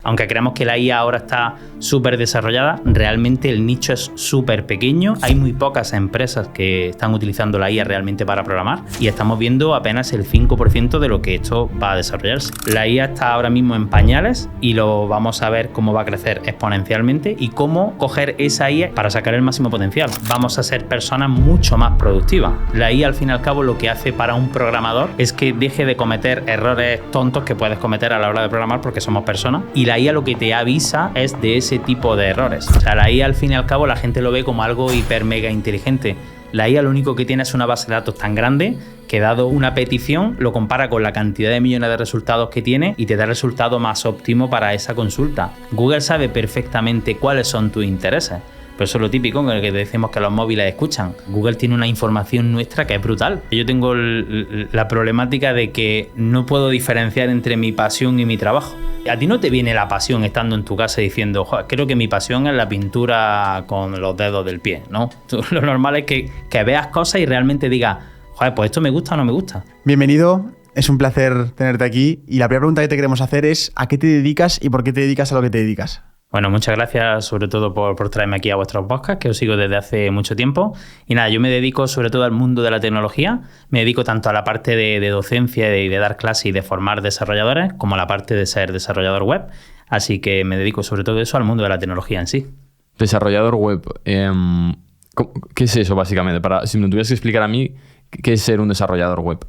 Aunque creamos que la IA ahora está súper desarrollada, realmente el nicho es súper pequeño. Hay muy pocas empresas que están utilizando la IA realmente para programar y estamos viendo apenas el 5% de lo que esto va a desarrollarse. La IA está ahora mismo en pañales y lo vamos a ver cómo va a crecer exponencialmente y cómo coger esa IA para sacar el máximo potencial. Vamos a ser personas mucho más productivas. La IA, al fin y al cabo, lo que hace para un programador es que deje de cometer errores tontos que puedes cometer a la hora de programar porque somos personas, y la IA lo que te avisa es de ese tipo de errores. O sea, la IA, al fin y al cabo, la gente lo ve como algo hiper mega inteligente. La IA lo único que tiene es una base de datos tan grande que, dado una petición, lo compara con la cantidad de millones de resultados que tiene y te da el resultado más óptimo para esa consulta. Google sabe perfectamente cuáles son tus intereses. Pero eso es lo típico en el que decimos que los móviles escuchan. Google tiene una información nuestra que es brutal. Yo tengo la problemática de que no puedo diferenciar entre mi pasión y mi trabajo. A ti no te viene la pasión estando en tu casa diciendo, creo que mi pasión es la pintura con los dedos del pie, ¿no? Lo normal es que veas cosas y realmente digas, pues esto me gusta o no me gusta. Bienvenido, es un placer tenerte aquí. Y la primera pregunta que te queremos hacer es, ¿a qué te dedicas y por qué te dedicas a lo que te dedicas? Bueno, muchas gracias sobre todo por traerme aquí a vuestros podcasts, que os sigo desde hace mucho tiempo. Y nada, yo me dedico sobre todo al mundo de la tecnología. Me dedico tanto a la parte de docencia y de dar clases y de formar desarrolladores, como a la parte de ser desarrollador web. Así que me dedico sobre todo eso al mundo de la tecnología en sí. Desarrollador web, ¿qué es eso básicamente? Si me lo tuvieras que explicar a mí, ¿qué es ser un desarrollador web?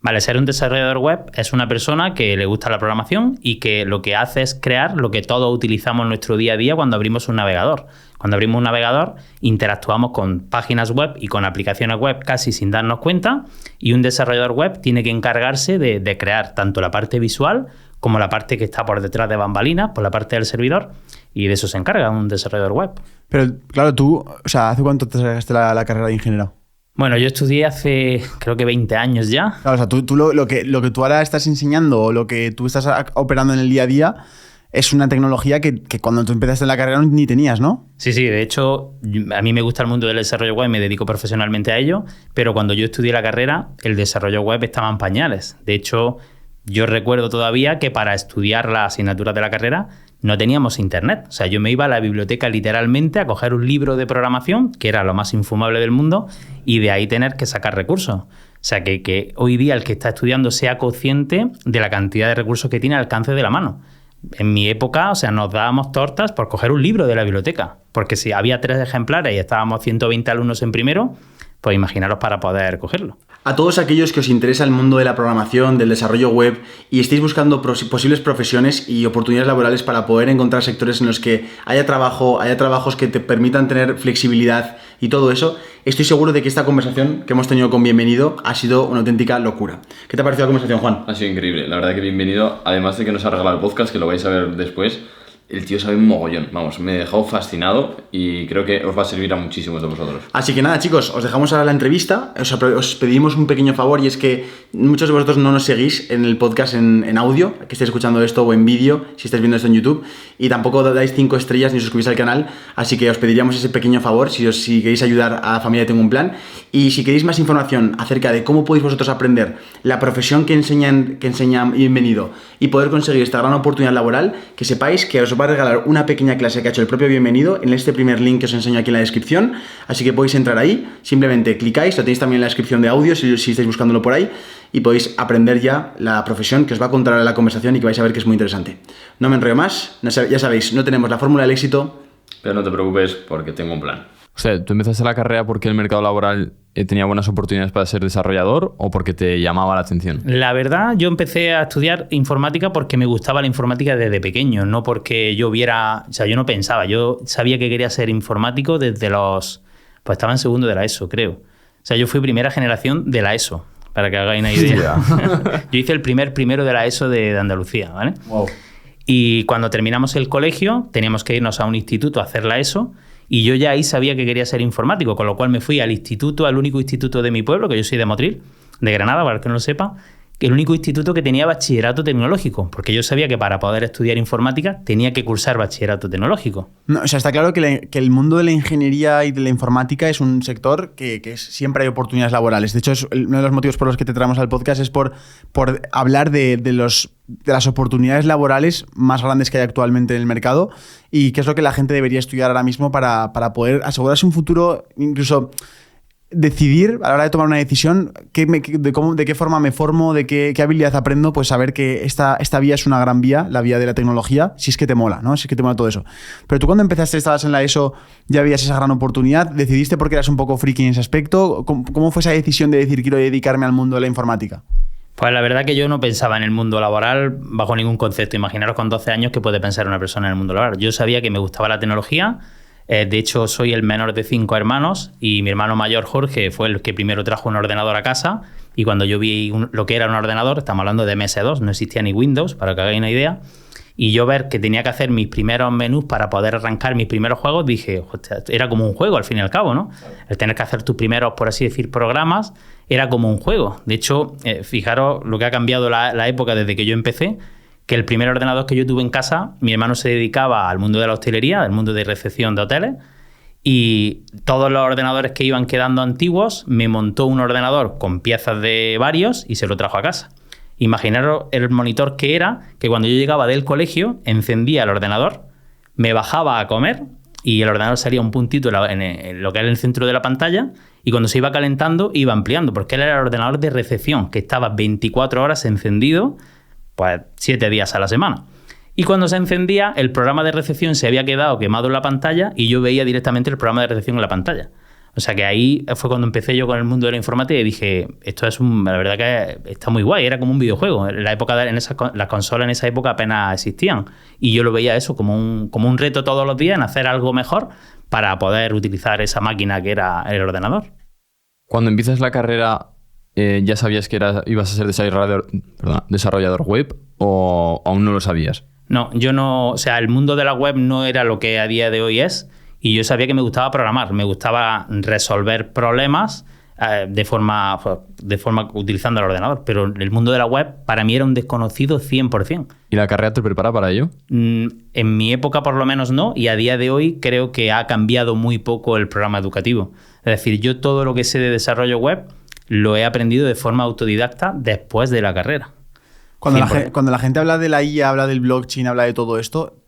Vale, ser un desarrollador web es una persona que le gusta la programación y que lo que hace es crear lo que todos utilizamos en nuestro día a día cuando abrimos un navegador. Cuando abrimos un navegador, interactuamos con páginas web y con aplicaciones web casi sin darnos cuenta, y un desarrollador web tiene que encargarse de crear tanto la parte visual como la parte que está por detrás de bambalinas, por la parte del servidor, y de eso se encarga un desarrollador web. Pero claro, tú, ¿hace cuánto te sacaste la carrera de ingeniero? Bueno, yo estudié hace, creo que 20 años ya. Claro, o sea, tú lo que tú ahora estás enseñando o lo que tú estás operando en el día a día es una tecnología que cuando tú empezaste en la carrera ni tenías, ¿no? Sí, de hecho, a mí me gusta el mundo del desarrollo web y me dedico profesionalmente a ello, pero cuando yo estudié la carrera, el desarrollo web estaba en pañales. De hecho, yo recuerdo todavía que para estudiar las asignaturas de la carrera no teníamos internet. O sea, yo me iba a la biblioteca literalmente a coger un libro de programación, que era lo más infumable del mundo, y de ahí tener que sacar recursos. O sea, que hoy día el que está estudiando sea consciente de la cantidad de recursos que tiene al alcance de la mano. En mi época, o sea, nos dábamos tortas por coger un libro de la biblioteca, porque si había 3 ejemplares y estábamos 120 alumnos en primero, pues imaginaros para poder cogerlo. A todos aquellos que os interesa el mundo de la programación, del desarrollo web y estéis buscando posibles profesiones y oportunidades laborales para poder encontrar sectores en los que haya trabajos que te permitan tener flexibilidad y todo eso, estoy seguro de que esta conversación que hemos tenido con Bienvenido ha sido una auténtica locura. ¿Qué te ha parecido la conversación, Juan? Ha sido increíble, la verdad que Bienvenido, además de que nos ha regalado el podcast, que lo vais a ver después. El tío sabe un mogollón, vamos, me he dejado fascinado y creo que os va a servir a muchísimos de vosotros. Así que nada, chicos, os dejamos ahora la entrevista. Os pedimos un pequeño favor, y es que muchos de vosotros no nos seguís en el podcast en audio, que estéis escuchando esto, o en vídeo, si estáis viendo esto en YouTube, y tampoco dais 5 estrellas ni suscribís al canal, así que os pediríamos ese pequeño favor si queréis ayudar a la familia Tengo un Plan. Y si queréis más información acerca de cómo podéis vosotros aprender la profesión que enseña Bienvenido y poder conseguir esta gran oportunidad laboral, que sepáis que os va a regalar una pequeña clase que ha hecho el propio Bienvenido en este primer link que os enseño aquí en la descripción, así que podéis entrar ahí, simplemente clicáis, lo tenéis también en la descripción de audio si estáis buscándolo por ahí, y podéis aprender ya la profesión que os va a contar en la conversación y que vais a ver que es muy interesante. No me enrollo más, ya sabéis, no tenemos la fórmula del éxito, pero no te preocupes porque tengo un plan. O sea, ¿tú empezaste la carrera porque el mercado laboral tenía buenas oportunidades para ser desarrollador o porque te llamaba la atención? La verdad, yo empecé a estudiar informática porque me gustaba la informática desde pequeño, no porque yo yo no pensaba, yo sabía que quería ser informático desde pues estaba en segundo de la ESO, creo. O sea, yo fui primera generación de la ESO, para que hagáis una idea. Yo hice el primero de la ESO de Andalucía, ¿vale? Wow. Y cuando terminamos el colegio, teníamos que irnos a un instituto a hacer la ESO, y yo ya ahí sabía que quería ser informático, con lo cual me fui al único instituto de mi pueblo, que yo soy de Motril, de Granada, para el que no lo sepa, el único instituto que tenía bachillerato tecnológico, porque yo sabía que para poder estudiar informática tenía que cursar bachillerato tecnológico. No, o sea, está claro que el mundo de la ingeniería y de la informática es un sector que siempre hay oportunidades laborales. De hecho, uno de los motivos por los que te traemos al podcast es por hablar de las oportunidades laborales más grandes que hay actualmente en el mercado y qué es lo que la gente debería estudiar ahora mismo para poder asegurarse un futuro, incluso decidir a la hora de tomar una decisión de qué forma me formo, de qué habilidad aprendo, pues saber que esta vía es una gran vía, la vía de la tecnología, si es que te mola, ¿no? Si es que te mola todo eso. Pero tú cuando empezaste, estabas en la ESO, ya veías esa gran oportunidad, ¿decidiste porque eras un poco friki en ese aspecto? ¿Cómo fue esa decisión de decir quiero dedicarme al mundo de la informática? Pues la verdad que yo no pensaba en el mundo laboral bajo ningún concepto. Imaginaros con 12 años qué puede pensar una persona en el mundo laboral. Yo sabía que me gustaba la tecnología. De hecho, soy el menor de 5 hermanos y mi hermano mayor, Jorge, fue el que primero trajo un ordenador a casa y cuando yo vi lo que era un ordenador, estamos hablando de MS2, no existía ni Windows, para que hagáis una idea, y yo ver que tenía que hacer mis primeros menús para poder arrancar mis primeros juegos, dije, hostia, era como un juego al fin y al cabo, ¿no? El tener que hacer tus primeros, por así decir, programas, era como un juego. De hecho, fijaros lo que ha cambiado la época desde que yo empecé, que el primer ordenador que yo tuve en casa, mi hermano se dedicaba al mundo de la hostelería, al mundo de recepción de hoteles, y todos los ordenadores que iban quedando antiguos, me montó un ordenador con piezas de varios y se lo trajo a casa. Imaginaros el monitor que era, que cuando yo llegaba del colegio, encendía el ordenador, me bajaba a comer y el ordenador salía un puntito en lo que era el centro de la pantalla y cuando se iba calentando iba ampliando, porque él era el ordenador de recepción, que estaba 24 horas encendido, pues 7 días a la semana. Y cuando se encendía, el programa de recepción se había quedado quemado en la pantalla y yo veía directamente el programa de recepción en la pantalla. O sea que ahí fue cuando empecé yo con el mundo de la informática y dije, esto es la verdad que está muy guay, era como un videojuego. En la época las consolas en esa época apenas existían y yo lo veía eso como un reto todos los días en hacer algo mejor para poder utilizar esa máquina que era el ordenador. Cuando empiezas la carrera, ¿ya sabías que ibas a ser desarrollador web o aún no lo sabías? No, yo no, o sea, el mundo de la web no era lo que a día de hoy es y yo sabía que me gustaba programar, me gustaba resolver problemas de forma utilizando el ordenador, pero el mundo de la web para mí era un desconocido 100%. ¿Y la carrera te prepara para ello? En mi época por lo menos no, y a día de hoy creo que ha cambiado muy poco el programa educativo. Es decir, yo todo lo que sé de desarrollo web lo he aprendido de forma autodidacta después de la carrera. Cuando la gente habla de la IA, habla del blockchain, habla de todo esto,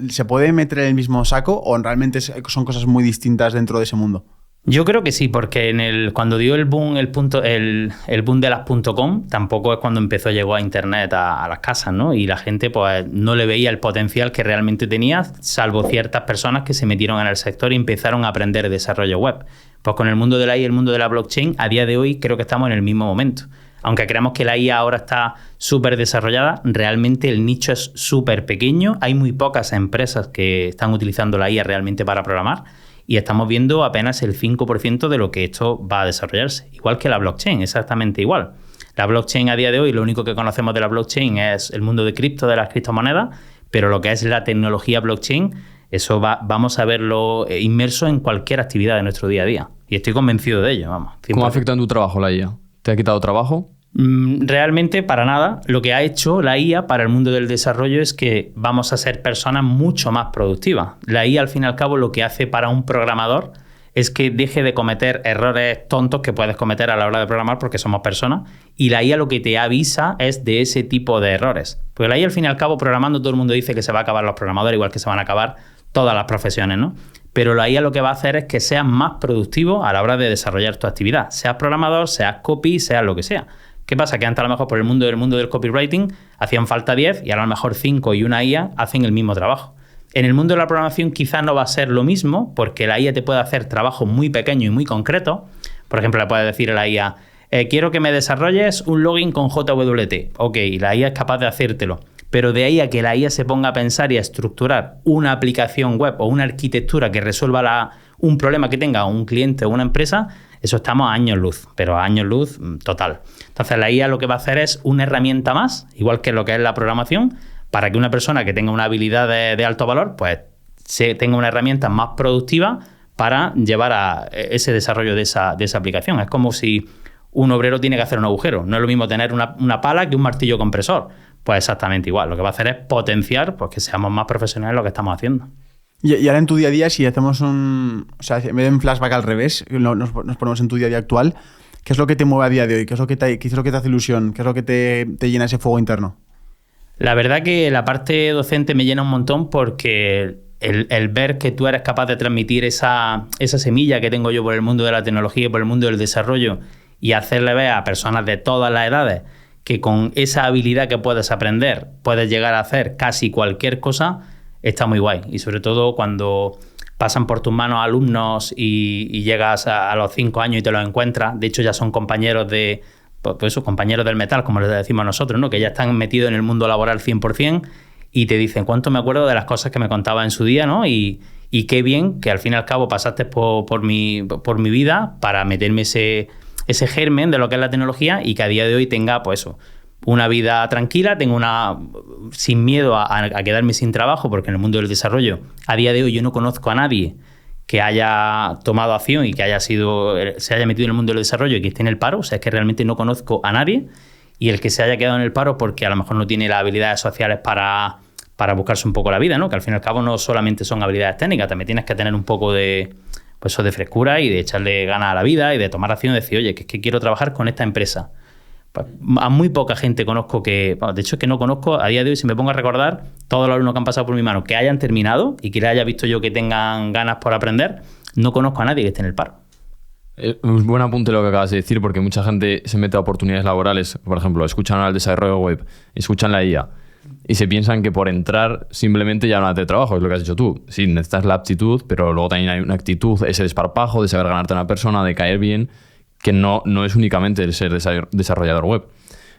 ¿se puede meter en el mismo saco o realmente son cosas muy distintas dentro de ese mundo? Yo creo que sí, porque cuando dio el boom el boom de las .com, tampoco es cuando llegó a internet a las casas, ¿no? Y la gente pues no le veía el potencial que realmente tenía, salvo ciertas personas que se metieron en el sector y empezaron a aprender desarrollo web. Pues con el mundo de la IA y el mundo de la blockchain, a día de hoy creo que estamos en el mismo momento. Aunque creamos que la IA ahora está súper desarrollada, realmente el nicho es súper pequeño. Hay muy pocas empresas que están utilizando la IA realmente para programar y estamos viendo apenas el 5% de lo que esto va a desarrollarse. Igual que la blockchain, exactamente igual. La blockchain a día de hoy, lo único que conocemos de la blockchain es el mundo de las criptomonedas, pero lo que es la tecnología blockchain, eso vamos a verlo inmerso en cualquier actividad de nuestro día a día. Y estoy convencido de ello, vamos. 100%. ¿Cómo afecta en tu trabajo la IA? ¿Te ha quitado trabajo? Realmente para nada. Lo que ha hecho la IA para el mundo del desarrollo es que vamos a ser personas mucho más productivas. La IA al fin y al cabo lo que hace para un programador es que deje de cometer errores tontos que puedes cometer a la hora de programar porque somos personas y la IA lo que te avisa es de ese tipo de errores. Porque la IA al fin y al cabo programando todo el mundo dice que se va a acabar los programadores igual que se van a acabar todas las profesiones, ¿no? Pero la IA lo que va a hacer es que seas más productivo a la hora de desarrollar tu actividad. Seas programador, seas copy, seas lo que sea. ¿Qué pasa? Que antes a lo mejor por el mundo del copywriting hacían falta 10 y ahora a lo mejor 5 y una IA hacen el mismo trabajo. En el mundo de la programación quizás no va a ser lo mismo porque la IA te puede hacer trabajos muy pequeños y muy concretos. Por ejemplo, le puedes decir a la IA, quiero que me desarrolles un login con JWT. Ok, la IA es capaz de hacértelo. Pero de ahí a que la IA se ponga a pensar y a estructurar una aplicación web o una arquitectura que resuelva un problema que tenga un cliente o una empresa, eso estamos a años luz, pero a años luz total. Entonces la IA lo que va a hacer es una herramienta más, igual que lo que es la programación, para que una persona que tenga una habilidad de alto valor, pues tenga una herramienta más productiva para llevar a ese desarrollo de esa aplicación. Es como si un obrero tiene que hacer un agujero. No es lo mismo tener una pala que un martillo compresor. Pues exactamente igual. Lo que va a hacer es potenciar pues, que seamos más profesionales en lo que estamos haciendo. Y ahora en tu día a día, si hacemos en vez de un flashback al revés, nos ponemos en tu día a día actual, ¿qué es lo que te mueve a día de hoy? ¿Qué es lo que te hace ilusión? ¿Qué es lo que te llena ese fuego interno? La verdad que la parte docente me llena un montón porque el ver que tú eres capaz de transmitir esa semilla que tengo yo por el mundo de la tecnología y por el mundo del desarrollo y hacerle ver a personas de todas las edades que con esa habilidad que puedes aprender puedes llegar a hacer casi cualquier cosa, está muy guay. Y sobre todo cuando pasan por tus manos alumnos y llegas a los 5 años y te los encuentras. De hecho, ya son compañeros compañeros del metal, como les decimos nosotros, ¿no? Que ya están metidos en el mundo laboral 100% y te dicen cuánto me acuerdo de las cosas que me contaba en su día, ¿no? Y qué bien que al fin y al cabo pasaste por mi vida para meterme ese germen de lo que es la tecnología y que a día de hoy tenga, pues eso, una vida tranquila, sin miedo a quedarme sin trabajo, porque en el mundo del desarrollo, a día de hoy yo no conozco a nadie que haya tomado acción y que se haya metido en el mundo del desarrollo y que esté en el paro. O sea, es que realmente no conozco a nadie, y el que se haya quedado en el paro porque a lo mejor no tiene las habilidades sociales para buscarse un poco la vida, ¿no? Que al fin y al cabo no solamente son habilidades técnicas, también tienes que tener un poco de frescura y de echarle ganas a la vida y de tomar acción y decir, oye, que es que quiero trabajar con esta empresa. Pues a muy poca gente conozco de hecho que no conozco a día de hoy, si me pongo a recordar todos los alumnos que han pasado por mi mano, que hayan terminado y que les haya visto yo que tengan ganas por aprender, no conozco a nadie que esté en el paro. Es un buen apunte lo que acabas de decir, porque mucha gente se mete a oportunidades laborales, por ejemplo, escuchan al desarrollo web, escuchan la IA y se piensan que por entrar simplemente ya no hace trabajo, es lo que has dicho tú. Sí, necesitas la aptitud, pero luego también hay una actitud, ese desparpajo de saber ganarte a una persona, de caer bien, que no es únicamente el ser desarrollador web.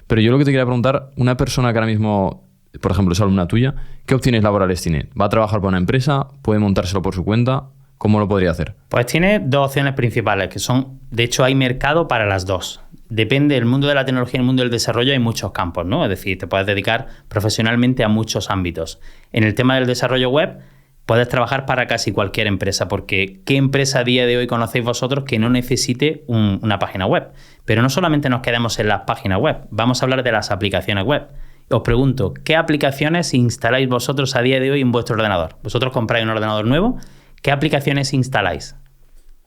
Pero yo lo que te quería preguntar, una persona que ahora mismo, por ejemplo, es alumna tuya, ¿qué opciones laborales tiene? ¿Va a trabajar para una empresa? ¿Puede montárselo por su cuenta? ¿Cómo lo podría hacer? Pues tiene dos opciones principales, que son, de hecho hay mercado para las dos. Depende del mundo de la tecnología y el mundo del desarrollo, hay muchos campos, ¿no? Es decir, te puedes dedicar profesionalmente a muchos ámbitos. En el tema del desarrollo web, puedes trabajar para casi cualquier empresa, porque ¿qué empresa a día de hoy conocéis vosotros que no necesite una página web? Pero no solamente nos quedemos en las páginas web, vamos a hablar de las aplicaciones web. Os pregunto, ¿qué aplicaciones instaláis vosotros a día de hoy en vuestro ordenador? Vosotros compráis un ordenador nuevo, ¿qué aplicaciones instaláis?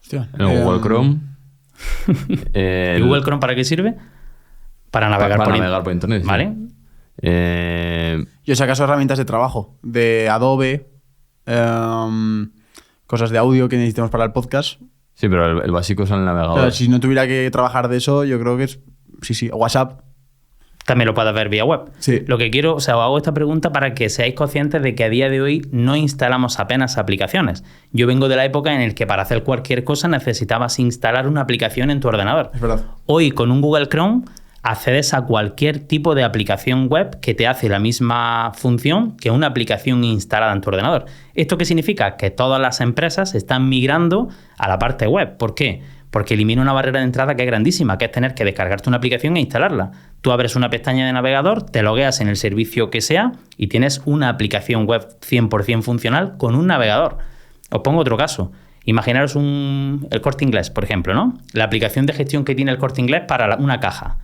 Hostia, Google Chrome. ¿Y Google Chrome para qué sirve? Para navegar, por internet. Sí. ¿Vale? Yo si acaso herramientas de trabajo, de Adobe, cosas de audio que necesitemos para el podcast. Sí, pero el básico es el navegador. Pero si no tuviera que trabajar de eso, yo creo que es... Sí, WhatsApp. También lo puedes ver vía web. Sí. Lo que quiero, os hago esta pregunta para que seáis conscientes de que a día de hoy no instalamos apenas aplicaciones. Yo vengo de la época en la que para hacer cualquier cosa necesitabas instalar una aplicación en tu ordenador. Es verdad. Hoy con un Google Chrome accedes a cualquier tipo de aplicación web que te hace la misma función que una aplicación instalada en tu ordenador. ¿Esto qué significa? Que todas las empresas están migrando a la parte web. ¿Por qué? Porque elimina una barrera de entrada que es grandísima, que es tener que descargarte una aplicación e instalarla. Tú abres una pestaña de navegador, te logueas en el servicio que sea y tienes una aplicación web 100% funcional con un navegador. Os pongo otro caso. Imaginaros el Corte Inglés, por ejemplo, ¿no? La aplicación de gestión que tiene el Corte Inglés para una caja.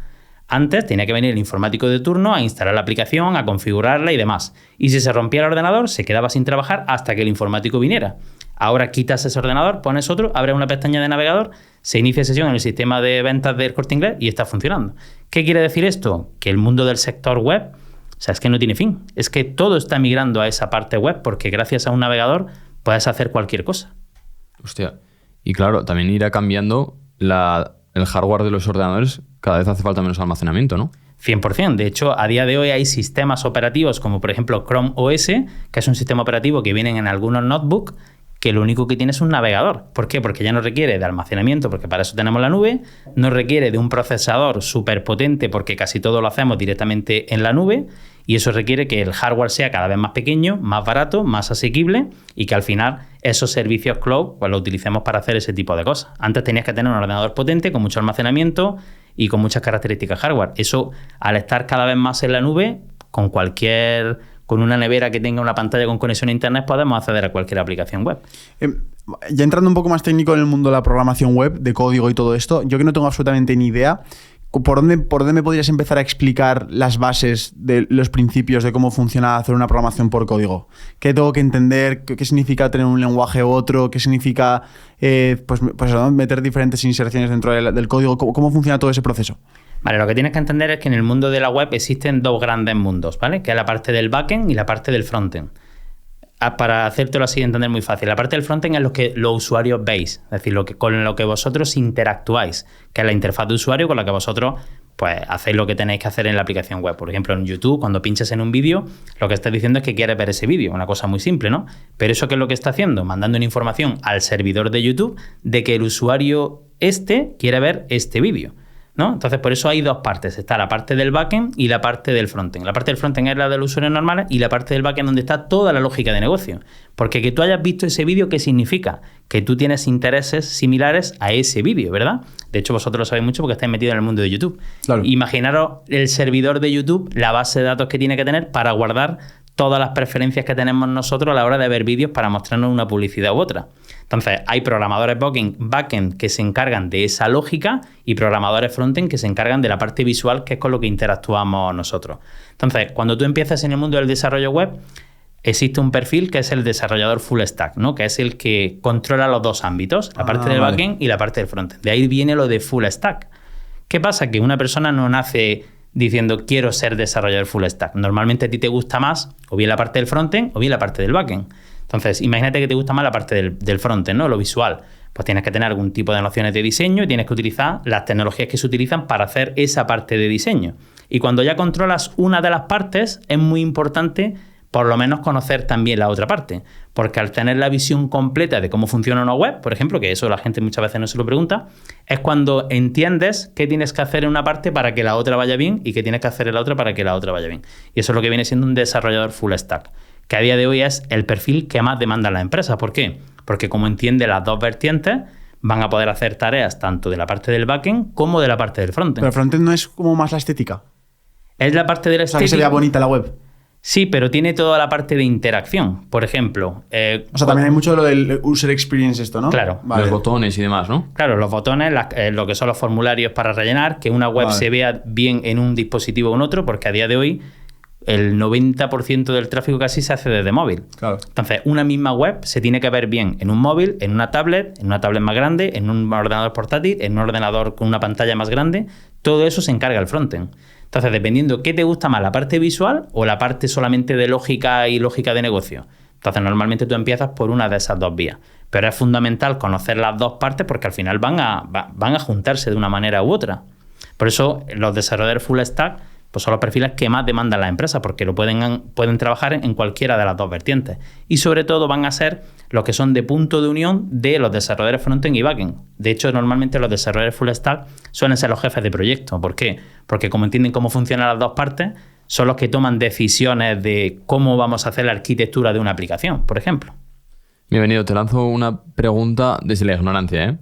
Antes tenía que venir el informático de turno a instalar la aplicación, a configurarla y demás. Y si se rompía el ordenador, se quedaba sin trabajar hasta que el informático viniera. Ahora quitas ese ordenador, pones otro, abres una pestaña de navegador, se inicia sesión en el sistema de ventas del Corte Inglés y está funcionando. ¿Qué quiere decir esto? Que el mundo del sector web, o sea, es que no tiene fin. Es que todo está migrando a esa parte web porque gracias a un navegador puedes hacer cualquier cosa. Hostia. Y claro, también irá cambiando el hardware de los ordenadores, cada vez hace falta menos almacenamiento, ¿no? 100%. De hecho, a día de hoy hay sistemas operativos como por ejemplo Chrome OS, que es un sistema operativo que vienen en algunos notebooks, que lo único que tiene es un navegador. ¿Por qué? Porque ya no requiere de almacenamiento, porque para eso tenemos la nube, no requiere de un procesador súper potente, porque casi todo lo hacemos directamente en la nube, y eso requiere que el hardware sea cada vez más pequeño, más barato, más asequible, y que al final esos servicios cloud pues, los utilicemos para hacer ese tipo de cosas. Antes tenías que tener un ordenador potente, con mucho almacenamiento y con muchas características hardware. Eso, al estar cada vez más en la nube, con cualquier con una nevera que tenga una pantalla con conexión a internet podemos acceder a cualquier aplicación web. Ya entrando un poco más técnico en el mundo de la programación web, de código y todo esto, yo que no tengo absolutamente ni idea, ¿por dónde me podrías empezar a explicar las bases de los principios de cómo funciona hacer una programación por código? ¿Qué tengo que entender? ¿Qué significa tener un lenguaje u otro? ¿Qué significa ¿no? meter diferentes inserciones dentro del código? ¿Cómo funciona todo ese proceso? Vale, lo que tienes que entender es que en el mundo de la web existen dos grandes mundos, ¿vale? Que es la parte del backend y la parte del frontend. Para hacértelo así de entender muy fácil, la parte del frontend es lo que los usuarios veis, es decir, con lo que vosotros interactuáis, que es la interfaz de usuario con la que vosotros pues hacéis lo que tenéis que hacer en la aplicación web. Por ejemplo, en YouTube, cuando pinches en un vídeo, lo que estás diciendo es que quieres ver ese vídeo, una cosa muy simple, ¿no? Pero ¿eso qué es lo que está haciendo? Mandando una información al servidor de YouTube de que el usuario quiere ver este vídeo, ¿no? Entonces, por eso hay dos partes. Está la parte del backend y la parte del frontend. La parte del frontend es la de los usuarios normales y la parte del backend donde está toda la lógica de negocio. Porque que tú hayas visto ese vídeo, ¿qué significa? Que tú tienes intereses similares a ese vídeo, ¿verdad? De hecho, vosotros lo sabéis mucho porque estáis metidos en el mundo de YouTube. Claro. Imaginaros el servidor de YouTube, la base de datos que tiene que tener para guardar todas las preferencias que tenemos nosotros a la hora de ver vídeos para mostrarnos una publicidad u otra. Entonces, hay programadores backend que se encargan de esa lógica y programadores frontend que se encargan de la parte visual, que es con lo que interactuamos nosotros. Entonces, cuando tú empiezas en el mundo del desarrollo web, existe un perfil que es el desarrollador full stack, ¿no? Que es el que controla los dos ámbitos, la parte del backend y la parte del frontend. De ahí viene lo de full stack. ¿Qué pasa? Que una persona no nace diciendo quiero ser desarrollador full stack. Normalmente a ti te gusta más o bien la parte del frontend o bien la parte del backend. Entonces, imagínate que te gusta más la parte del frontend, ¿no? Lo visual. Pues tienes que tener algún tipo de nociones de diseño y tienes que utilizar las tecnologías que se utilizan para hacer esa parte de diseño. Y cuando ya controlas una de las partes, es muy importante por lo menos conocer también la otra parte. Porque al tener la visión completa de cómo funciona una web, por ejemplo, que eso la gente muchas veces no se lo pregunta, es cuando entiendes qué tienes que hacer en una parte para que la otra vaya bien y qué tienes que hacer en la otra para que la otra vaya bien. Y eso es lo que viene siendo un desarrollador full stack, que a día de hoy es el perfil que más demanda la empresa. ¿Por qué? Porque como entiende las dos vertientes, van a poder hacer tareas tanto de la parte del backend como de la parte del frontend. Pero el frontend no es como más la estética. Es la parte de la estética. O sea, que se vea bonita la web. Sí, pero tiene toda la parte de interacción. Por ejemplo... o sea, también hay mucho lo del user experience esto, ¿no? Claro. Vale. Los botones y demás, ¿no? Claro, los botones, lo que son los formularios para rellenar, que una web se vea bien en un dispositivo o en otro, porque a día de hoy el 90% del tráfico casi se hace desde móvil. Claro. Entonces, una misma web se tiene que ver bien en un móvil, en una tablet más grande, en un ordenador portátil, en un ordenador con una pantalla más grande. Todo eso se encarga el frontend. Entonces, dependiendo qué te gusta más, la parte visual o la parte solamente de lógica y lógica de negocio. Entonces, normalmente tú empiezas por una de esas dos vías. Pero es fundamental conocer las dos partes porque al final van a juntarse de una manera u otra. Por eso, los desarrolladores full stack pues son los perfiles que más demandan las empresas porque lo pueden trabajar en cualquiera de las dos vertientes. Y sobre todo van a ser los que son de punto de unión de los desarrolladores frontend y backend. De hecho, normalmente los desarrolladores full stack suelen ser los jefes de proyecto. ¿Por qué? Porque como entienden cómo funcionan las dos partes, son los que toman decisiones de cómo vamos a hacer la arquitectura de una aplicación, por ejemplo. Bienvenido, te lanzo una pregunta desde la ignorancia, ¿eh?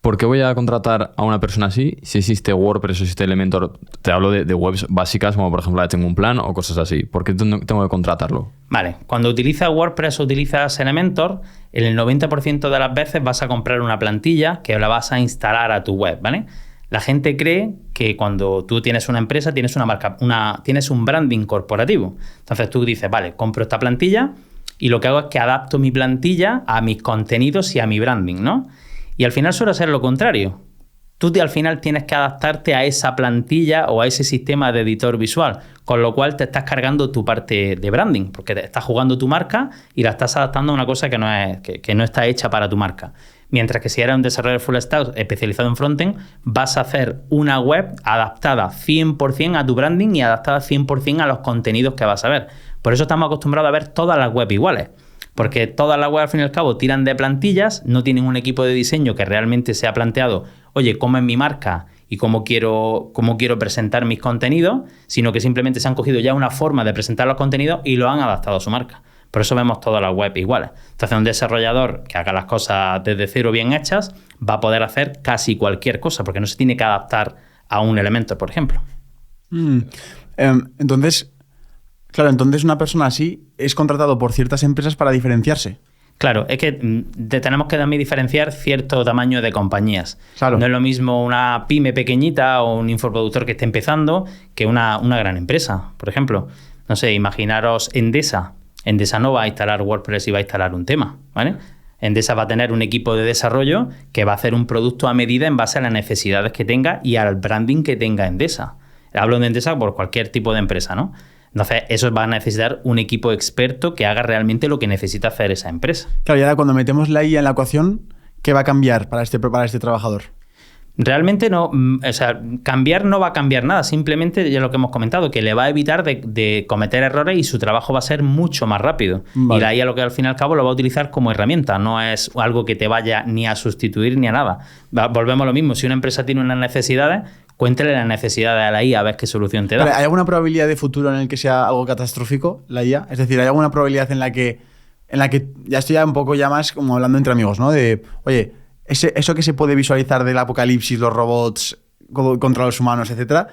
¿Por qué voy a contratar a una persona así si existe WordPress o existe Elementor? Te hablo de webs básicas como por ejemplo la de Tengo un Plan o cosas así. ¿Por qué tengo que contratarlo? Vale, cuando utilizas WordPress o utilizas Elementor, en el 90% de las veces vas a comprar una plantilla que la vas a instalar a tu web, ¿vale? La gente cree que cuando tú tienes una empresa tienes una marca, tienes un branding corporativo. Entonces tú dices, vale, compro esta plantilla y lo que hago es que adapto mi plantilla a mis contenidos y a mi branding, ¿no? Y al final suele ser lo contrario. Tú al final tienes que adaptarte a esa plantilla o a ese sistema de editor visual, con lo cual te estás cargando tu parte de branding, porque te estás jugando tu marca y la estás adaptando a una cosa que no está hecha para tu marca. Mientras que si eres un desarrollador full stack especializado en frontend, vas a hacer una web adaptada 100% a tu branding y adaptada 100% a los contenidos que vas a ver. Por eso estamos acostumbrados a ver todas las webs iguales. Porque todas las webs, al fin y al cabo, tiran de plantillas, no tienen un equipo de diseño que realmente se ha planteado, oye, cómo es mi marca y cómo quiero presentar mis contenidos, sino que simplemente se han cogido ya una forma de presentar los contenidos y lo han adaptado a su marca. Por eso vemos todas las webs iguales. Entonces, un desarrollador que haga las cosas desde cero bien hechas va a poder hacer casi cualquier cosa, porque no se tiene que adaptar a un elemento, por ejemplo. Entonces... Claro, entonces una persona así es contratado por ciertas empresas para diferenciarse. Claro, es que tenemos que también diferenciar cierto tamaño de compañías. Claro. No es lo mismo una pyme pequeñita o un infoproductor que esté empezando que una gran empresa. Por ejemplo, no sé, imaginaros Endesa. Endesa no va a instalar WordPress y va a instalar un tema, ¿vale? Endesa va a tener un equipo de desarrollo que va a hacer un producto a medida en base a las necesidades que tenga y al branding que tenga Endesa. Hablo de Endesa por cualquier tipo de empresa, ¿no? Entonces, eso va a necesitar un equipo experto que haga realmente lo que necesita hacer esa empresa. Claro, y ahora cuando metemos la IA en la ecuación, ¿qué va a cambiar para este trabajador? Realmente no, o sea, cambiar no va a cambiar nada, simplemente ya lo que hemos comentado, que le va a evitar de cometer errores y su trabajo va a ser mucho más rápido. Vale. Y la IA, lo que al fin y al cabo lo va a utilizar como herramienta, no es algo que te vaya ni a sustituir ni a nada. Volvemos a lo mismo, si una empresa tiene unas necesidades, cuéntele las necesidades a la IA a ver qué solución te da. Vale, ¿hay alguna probabilidad de futuro en el que sea algo catastrófico la IA? Es decir, ¿hay alguna probabilidad en la que ya estoy ya un poco ya más como hablando entre amigos, ¿no? De, oye, eso que se puede visualizar del apocalipsis, los robots contra los humanos, etcétera,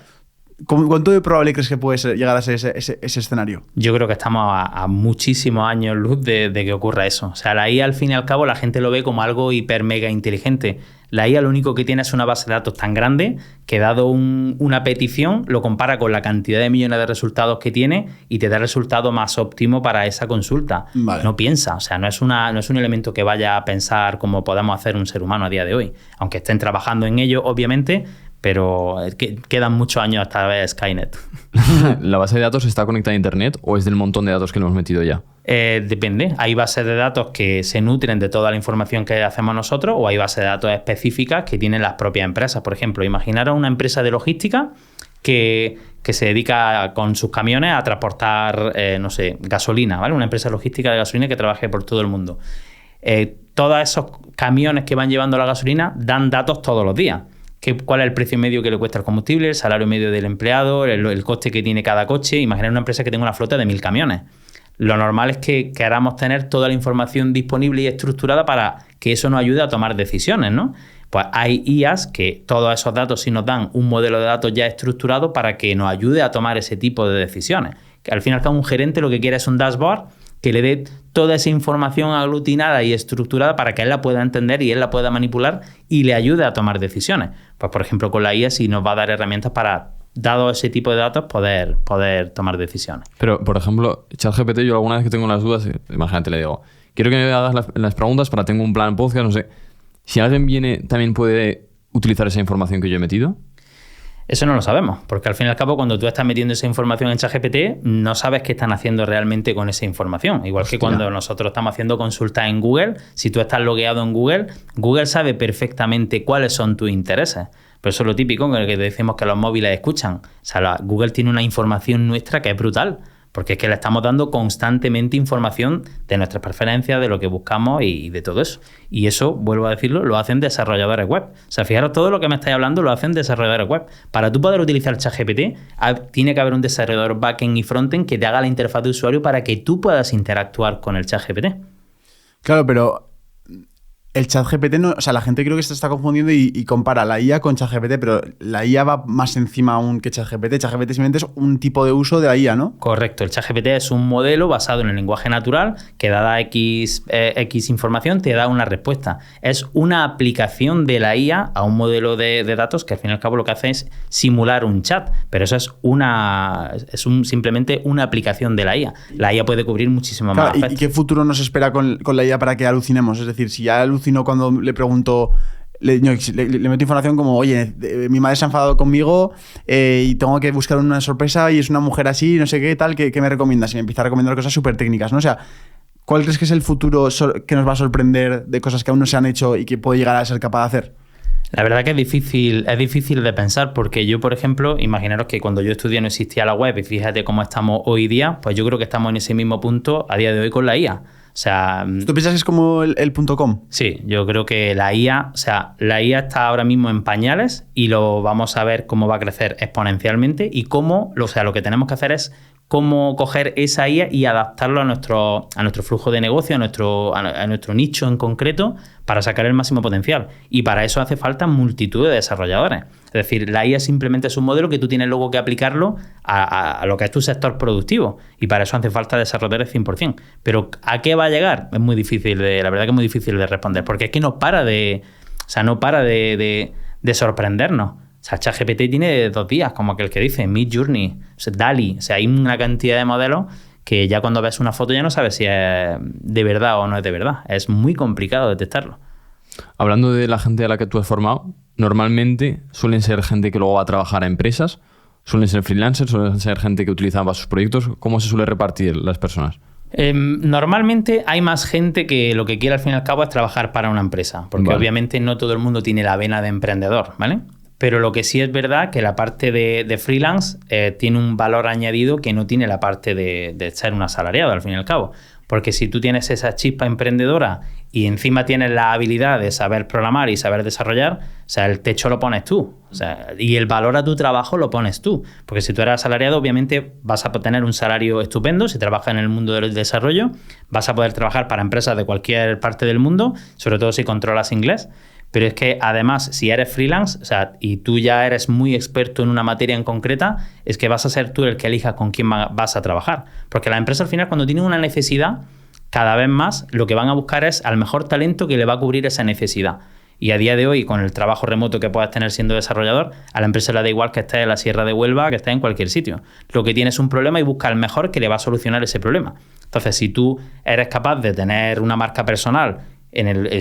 ¿cuánto de probable crees que puede llegar a ser ese escenario? Yo creo que estamos a muchísimos años luz de que ocurra eso. O sea, la IA al fin y al cabo la gente lo ve como algo hiper mega inteligente. La IA lo único que tiene es una base de datos tan grande que dado una petición lo compara con la cantidad de millones de resultados que tiene y te da el resultado más óptimo para esa consulta. Vale. No piensa, o sea, no es un elemento que vaya a pensar como podamos hacer un ser humano a día de hoy. Aunque estén trabajando en ello, obviamente, pero quedan muchos años hasta ver Skynet. ¿La base de datos está conectada a Internet o es del montón de datos que le hemos metido ya? Depende. Hay bases de datos que se nutren de toda la información que hacemos nosotros o hay bases de datos específicas que tienen las propias empresas. Por ejemplo, imaginaros una empresa de logística que se dedica con sus camiones a transportar, no sé, gasolina, ¿vale? Una empresa logística de gasolina que trabaje por todo el mundo. Todos esos camiones que van llevando la gasolina dan datos todos los días. ¿Cuál es el precio medio que le cuesta el combustible, el salario medio del empleado, el coste que tiene cada coche? Imaginar una empresa que tenga una flota de 1000 camiones. Lo normal es que queramos tener toda la información disponible y estructurada para que eso nos ayude a tomar decisiones, ¿no? Pues hay IAs que todos esos datos sí nos dan un modelo de datos ya estructurado para que nos ayude a tomar ese tipo de decisiones. Que al fin y al cabo un gerente lo que quiere es un dashboard que le dé toda esa información aglutinada y estructurada para que él la pueda entender y él la pueda manipular y le ayude a tomar decisiones. Pues por ejemplo con la IA sí nos va a dar herramientas para, dado ese tipo de datos, poder tomar decisiones. Pero, por ejemplo, ChatGPT, yo alguna vez que tengo las dudas, imagínate, le digo, quiero que me hagas las preguntas para tengo un plan podcast, no sé. Si alguien viene, ¿también puede utilizar esa información que yo he metido? Eso no lo sabemos, porque al fin y al cabo cuando tú estás metiendo esa información en ChatGPT no sabes qué están haciendo realmente con esa información. Igual que cuando nosotros estamos haciendo consultas en Google, si tú estás logueado en Google, Google sabe perfectamente cuáles son tus intereses. Pero eso es lo típico que decimos que los móviles escuchan. O sea, Google tiene una información nuestra que es brutal, porque es que le estamos dando constantemente información de nuestras preferencias, de lo que buscamos y de todo eso. Y eso, vuelvo a decirlo, lo hacen desarrolladores web. O sea, fijaros, todo lo que me estáis hablando lo hacen desarrolladores web. Para tú poder utilizar ChatGPT, tiene que haber un desarrollador backend y frontend que te haga la interfaz de usuario para que tú puedas interactuar con el ChatGPT. Claro, pero el ChatGPT no, o sea, la gente creo que se está confundiendo y compara la IA con ChatGPT, pero la IA va más encima aún que ChatGPT. ChatGPT simplemente es un tipo de uso de la IA, ¿no? Correcto. El ChatGPT es un modelo basado en el lenguaje natural que dada X información te da una respuesta. Es una aplicación de la IA a un modelo de datos que al fin y al cabo lo que hace es simular un chat, pero eso es simplemente una aplicación de la IA. La IA puede cubrir muchísimo más aspectos. ¿Y qué futuro nos espera con la IA para que alucinemos? Es decir, si ya alucino cuando le pregunto, le meto información como, oye, mi madre se ha enfadado conmigo y tengo que buscar una sorpresa y es una mujer así, no sé qué tal, ¿qué me recomiendas? Y me empieza a recomendar cosas súper técnicas, ¿no? O sea, ¿cuál crees que es el futuro que nos va a sorprender de cosas que aún no se han hecho y que puede llegar a ser capaz de hacer? La verdad que es difícil de pensar porque yo, por ejemplo, imaginaros que cuando yo estudié no existía la web y fíjate cómo estamos hoy día, pues yo creo que estamos en ese mismo punto a día de hoy con la IA. O sea, ¿tú piensas que es como el .com? Sí, yo creo que la IA está ahora mismo en pañales y lo vamos a ver cómo va a crecer exponencialmente y cómo, o sea, lo que tenemos que hacer es cómo coger esa IA y adaptarlo a nuestro flujo de negocio, a nuestro nicho en concreto, para sacar el máximo potencial. Y para eso hace falta multitud de desarrolladores. Es decir, la IA simplemente es un modelo que tú tienes luego que aplicarlo a lo que es tu sector productivo. Y para eso hace falta desarrolladores 100%. Pero ¿a qué va a llegar? Es muy difícil la verdad que es muy difícil de responder. Porque es que no para de sorprendernos. O sea, ChatGPT tiene 2 días, como aquel que dice, Midjourney, DALL-E. O sea, hay una cantidad de modelos que ya cuando ves una foto ya no sabes si es de verdad o no es de verdad. Es muy complicado detectarlo. Hablando de la gente a la que tú has formado, normalmente suelen ser gente que luego va a trabajar a empresas, suelen ser freelancers, suelen ser gente que utiliza para sus proyectos. ¿Cómo se suele repartir las personas? Normalmente hay más gente que lo que quiere al fin y al cabo es trabajar para una empresa, porque obviamente no todo el mundo tiene la vena de emprendedor, ¿vale? Pero lo que sí es verdad que la parte de freelance tiene un valor añadido que no tiene la parte de ser un asalariado al fin y al cabo. Porque si tú tienes esa chispa emprendedora y encima tienes la habilidad de saber programar y saber desarrollar, o sea, el techo lo pones tú. O sea, y el valor a tu trabajo lo pones tú. Porque si tú eres asalariado, obviamente vas a tener un salario estupendo. Si trabajas en el mundo del desarrollo, vas a poder trabajar para empresas de cualquier parte del mundo, sobre todo si controlas inglés. Pero es que además, si eres freelance, o sea, y tú ya eres muy experto en una materia en concreta, es que vas a ser tú el que elijas con quién vas a trabajar. Porque las empresas al final, cuando tienen una necesidad, cada vez más lo que van a buscar es al mejor talento que le va a cubrir esa necesidad. Y a día de hoy, con el trabajo remoto que puedas tener siendo desarrollador, a la empresa le da igual que estés en la Sierra de Huelva, que estés en cualquier sitio. Lo que tienes es un problema y busca el mejor que le va a solucionar ese problema. Entonces, si tú eres capaz de tener una marca personal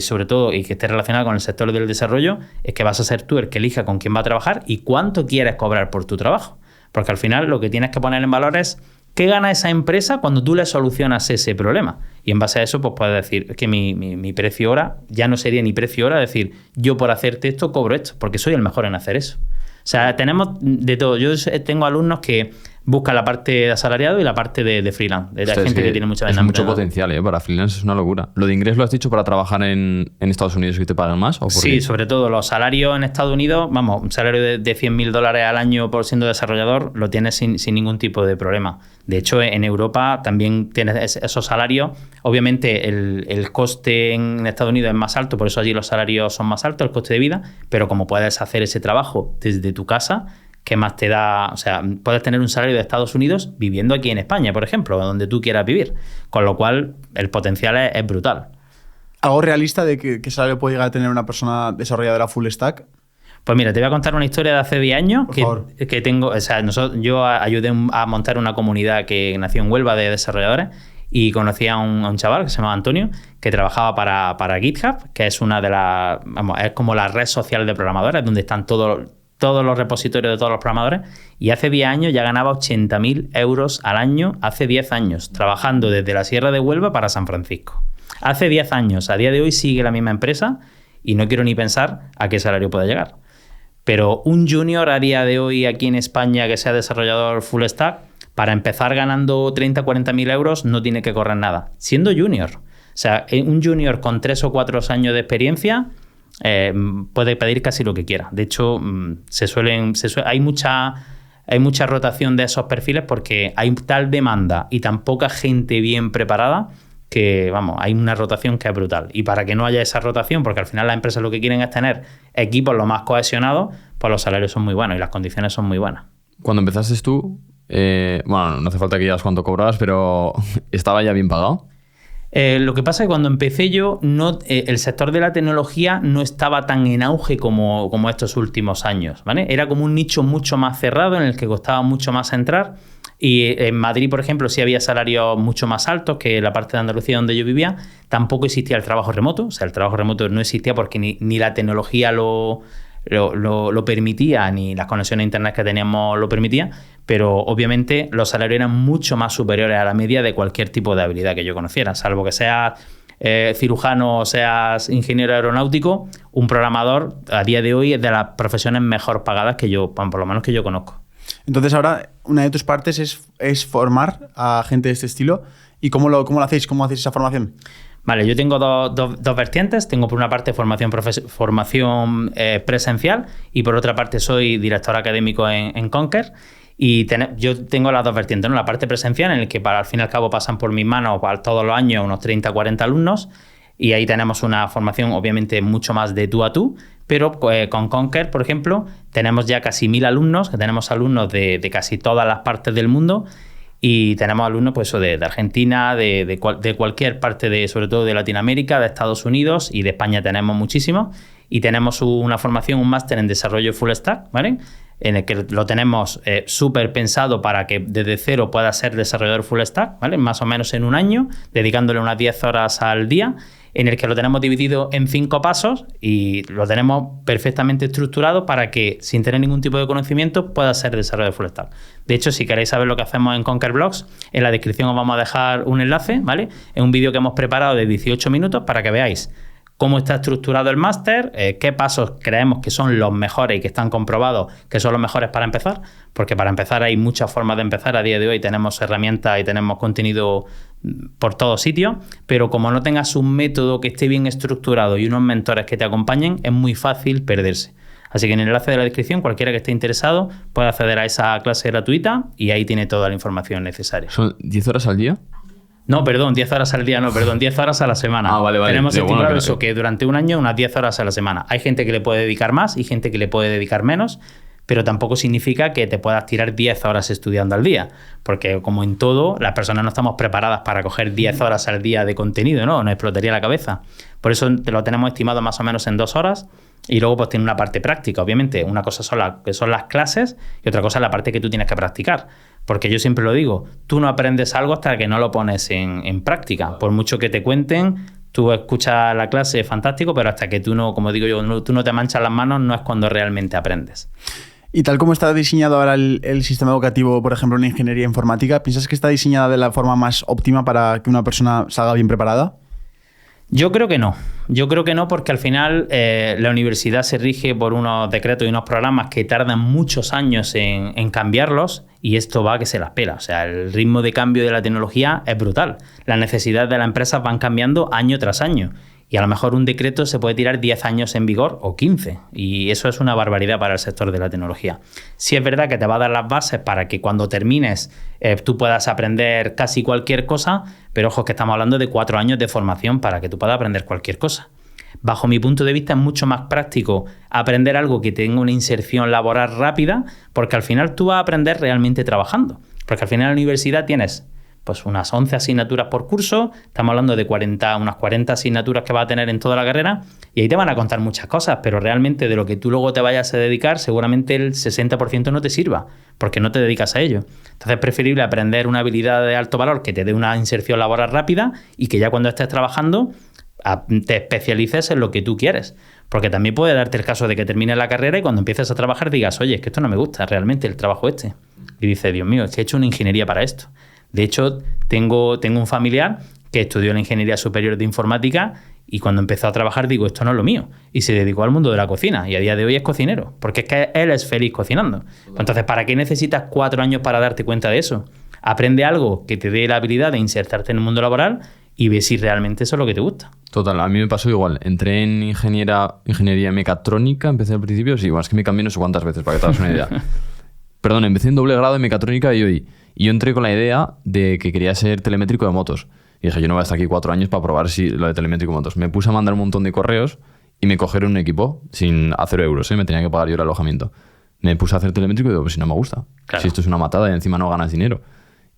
sobre todo, y que esté relacionada con el sector del desarrollo, es que vas a ser tú el que elija con quién va a trabajar y cuánto quieres cobrar por tu trabajo. Porque al final lo que tienes que poner en valor es qué gana esa empresa cuando tú le solucionas ese problema. Y en base a eso, pues puedes decir que mi precio hora ya no sería ni precio hora, es decir, yo por hacerte esto cobro esto, porque soy el mejor en hacer eso. O sea, tenemos de todo. Yo tengo alumnos que buscan la parte de asalariado y la parte de freelance. De gente que tiene mucha vena. Es mucho potencial, para freelance es una locura. ¿Lo de inglés lo has dicho para trabajar en Estados Unidos y te pagan más? ¿O sí, sobre todo los salarios en Estados Unidos, vamos, un salario de $100,000 al año por siendo desarrollador lo tienes sin ningún tipo de problema. De hecho, en Europa también tienes esos salarios. Obviamente el coste en Estados Unidos es más alto, por eso allí los salarios son más altos, el coste de vida, pero como puedes hacer ese trabajo desde tu casa, ¿qué más te da? O sea, puedes tener un salario de Estados Unidos viviendo aquí en España, por ejemplo, donde tú quieras vivir. Con lo cual, el potencial es brutal. ¿Algo realista de qué salario puede llegar a tener una persona desarrolladora full stack? Pues mira, te voy a contar una historia de hace 10 años que tengo. O sea, yo ayudé a montar una comunidad que nació en Huelva de desarrolladores y conocí a un chaval que se llamaba Antonio, que trabajaba para GitHub, que es una de las. Vamos, es como la red social de programadores, donde están todos los repositorios de todos los programadores, y hace 10 años ya ganaba 80.000 euros al año, hace 10 años, trabajando desde la Sierra de Huelva para San Francisco. Hace 10 años, a día de hoy sigue la misma empresa y no quiero ni pensar a qué salario puede llegar. Pero un junior a día de hoy aquí en España que sea desarrollador full stack, para empezar ganando 30 o 40.000 euros no tiene que correr nada, siendo junior. O sea, un junior con 3 o 4 años de experiencia puede pedir casi lo que quiera. De hecho, hay mucha rotación de esos perfiles porque hay tal demanda y tan poca gente bien preparada que, vamos, hay una rotación que es brutal. Y para que no haya esa rotación, porque al final las empresas lo que quieren es tener equipos lo más cohesionados, pues los salarios son muy buenos y las condiciones son muy buenas. Cuando empezaste tú, bueno, no hace falta que digas cuánto cobrabas, pero ¿estaba ya bien pagado? Lo que pasa es que cuando empecé yo, el sector de la tecnología no estaba tan en auge como estos últimos años, ¿vale? Era como un nicho mucho más cerrado en el que costaba mucho más entrar. Y en Madrid, por ejemplo, sí había salarios mucho más altos que en la parte de Andalucía donde yo vivía. Tampoco existía el trabajo remoto. O sea, el trabajo remoto no existía porque ni la tecnología lo permitía, ni las conexiones a internet que teníamos lo permitía, pero obviamente los salarios eran mucho más superiores a la media de cualquier tipo de habilidad que yo conociera, salvo que seas cirujano o seas ingeniero aeronáutico. Un programador a día de hoy es de las profesiones mejor pagadas que yo, por lo menos que yo conozco. Entonces ahora una de tus partes es formar a gente de este estilo. ¿Y cómo lo hacéis? ¿Cómo hacéis esa formación? Vale, yo tengo dos vertientes. Tengo por una parte formación presencial y por otra parte soy director académico en Conquer. Y yo tengo las dos vertientes, ¿no? La parte presencial, en la que al fin y al cabo pasan por mis manos todos los años unos 30 o 40 alumnos, y ahí tenemos una formación obviamente mucho más de tú a tú, pero con Conquer, por ejemplo, tenemos ya casi 1000 alumnos, que tenemos alumnos de casi todas las partes del mundo, y tenemos alumnos pues, de Argentina, de cualquier parte, sobre todo de Latinoamérica, de Estados Unidos, y de España tenemos muchísimos, y tenemos una formación, un máster en desarrollo full stack, ¿vale? En el que lo tenemos súper pensado para que desde cero pueda ser desarrollador full stack, ¿vale? Más o menos en un año, dedicándole unas 10 horas al día, en el que lo tenemos dividido en 5 pasos y lo tenemos perfectamente estructurado para que, sin tener ningún tipo de conocimiento, pueda ser desarrollador full stack. De hecho, si queréis saber lo que hacemos en Conquer Blogs, en la descripción os vamos a dejar un enlace, ¿vale? Es un vídeo que hemos preparado de 18 minutos para que veáis cómo está estructurado el máster, qué pasos creemos que son los mejores y que están comprobados que son los mejores para empezar, porque para empezar hay muchas formas de empezar. A día de hoy tenemos herramientas y tenemos contenido por todos sitios, pero como no tengas un método que esté bien estructurado y unos mentores que te acompañen, es muy fácil perderse. Así que en el enlace de la descripción, cualquiera que esté interesado puede acceder a esa clase gratuita y ahí tiene toda la información necesaria. ¿Son 10 horas al día? No, perdón, 10 horas al día, no, perdón, 10 horas a la semana. Ah, vale. Tenemos estipulado bueno, eso, que durante un año unas 10 horas a la semana. Hay gente que le puede dedicar más y gente que le puede dedicar menos, pero tampoco significa que te puedas tirar 10 horas estudiando al día, porque como en todo, las personas no estamos preparadas para coger 10 horas al día de contenido, ¿no? Nos explotaría la cabeza. Por eso lo tenemos estimado más o menos en 2 horas y luego pues tiene una parte práctica, obviamente. Una cosa son las clases y otra cosa es la parte que tú tienes que practicar. Porque yo siempre lo digo, tú no aprendes algo hasta que no lo pones en práctica. Por mucho que te cuenten, tú escuchas la clase, fantástico, pero hasta que tú no, como digo yo, tú no te manchas las manos, no es cuando realmente aprendes. Y tal como está diseñado ahora el sistema educativo, por ejemplo, en ingeniería informática, ¿piensas que está diseñada de la forma más óptima para que una persona salga bien preparada? Yo creo que no. Yo creo que no, porque al final la universidad se rige por unos decretos y unos programas que tardan muchos años en cambiarlos, y esto va a que se las pela. O sea, el ritmo de cambio de la tecnología es brutal. Las necesidades de las empresas van cambiando año tras año. Y a lo mejor un decreto se puede tirar 10 años en vigor o 15. Y eso es una barbaridad para el sector de la tecnología. Sí es verdad que te va a dar las bases para que cuando termines tú puedas aprender casi cualquier cosa, pero ojo que estamos hablando de 4 años de formación para que tú puedas aprender cualquier cosa. Bajo mi punto de vista es mucho más práctico aprender algo que tenga una inserción laboral rápida, porque al final tú vas a aprender realmente trabajando. Porque al final en la universidad tienes pues unas 11 asignaturas por curso, estamos hablando de unas 40 asignaturas que vas a tener en toda la carrera, y ahí te van a contar muchas cosas, pero realmente de lo que tú luego te vayas a dedicar, seguramente el 60% no te sirva, porque no te dedicas a ello. Entonces es preferible aprender una habilidad de alto valor que te dé una inserción laboral rápida y que ya cuando estés trabajando te especialices en lo que tú quieres. Porque también puede darte el caso de que termines la carrera y cuando empieces a trabajar digas, oye, es que esto no me gusta realmente, el trabajo este. Y dices, Dios mío, es que he hecho una ingeniería para esto. De hecho, tengo un familiar que estudió la ingeniería superior de informática y cuando empezó a trabajar digo, esto no es lo mío. Y se dedicó al mundo de la cocina y a día de hoy es cocinero, porque es que él es feliz cocinando. Entonces, ¿para qué necesitas 4 años para darte cuenta de eso? Aprende algo que te dé la habilidad de insertarte en el mundo laboral y ve si realmente eso es lo que te gusta. Total, a mí me pasó igual. Entré en ingeniería mecatrónica, empecé al principio, sí, bueno, es que me cambié no sé cuántas veces, para que te hagas una idea. Perdón, empecé en doble grado de mecatrónica y yo entré con la idea de que quería ser telemétrico de motos. Y dije, yo no voy a estar aquí 4 años para probar si lo de telemétrico de motos. Me puse a mandar un montón de correos y me cogieron un equipo a 0 euros, me tenía que pagar yo el alojamiento. Me puse a hacer telemétrico y digo, pues si no me gusta. Claro. Si esto es una matada y encima no ganas dinero.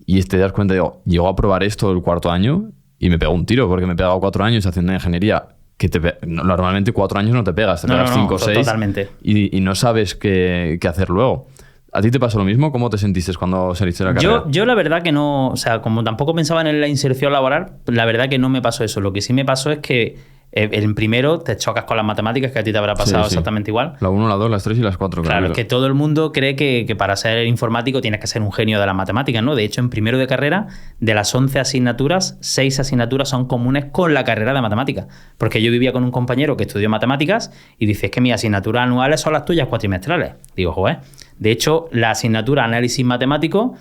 Y te das cuenta, digo, llego a probar esto el 4º año y me pegó un tiro, porque me he pegado 4 años haciendo ingeniería que normalmente 4 años no te pegas, te pegas 5 o 6 totalmente. Y no sabes qué hacer luego. ¿A ti te pasó lo mismo? ¿Cómo te sentiste cuando saliste de la carrera? Yo la verdad que no, o sea, como tampoco pensaba en la inserción laboral, la verdad que no me pasó eso. Lo que sí me pasó es que en primero te chocas con las matemáticas, que a ti te habrá pasado exactamente igual. La 1, la 2, las 3 y las 4. Claro, es que todo el mundo cree que para ser informático tienes que ser un genio de las matemáticas, ¿no? De hecho, en primero de carrera, de las 11 asignaturas, 6 asignaturas son comunes con la carrera de matemáticas. Porque yo vivía con un compañero que estudió matemáticas y dice, es que mis asignaturas anuales son las tuyas cuatrimestrales. Digo, joder. De hecho, la asignatura análisis matemático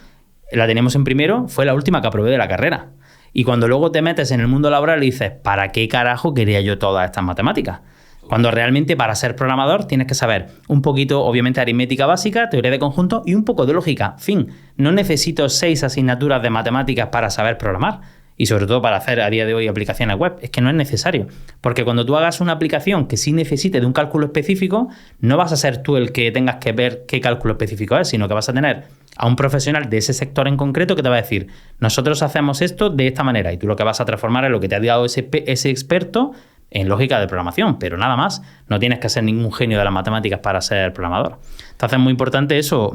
la teníamos en primero, fue la última que aprobé de la carrera. Y cuando luego te metes en el mundo laboral y dices, ¿para qué carajo quería yo todas estas matemáticas? Cuando realmente para ser programador tienes que saber un poquito, obviamente, aritmética básica, teoría de conjuntos y un poco de lógica. Fin, no necesito 6 asignaturas de matemáticas para saber programar. Y sobre todo para hacer a día de hoy aplicaciones web. Es que no es necesario. Porque cuando tú hagas una aplicación que sí necesite de un cálculo específico, no vas a ser tú el que tengas que ver qué cálculo específico es, sino que vas a tener a un profesional de ese sector en concreto que te va a decir, nosotros hacemos esto de esta manera, y tú lo que vas a transformar es lo que te ha dado ese experto en lógica de programación, pero nada más. No tienes que ser ningún genio de las matemáticas para ser programador. Entonces es muy importante eso,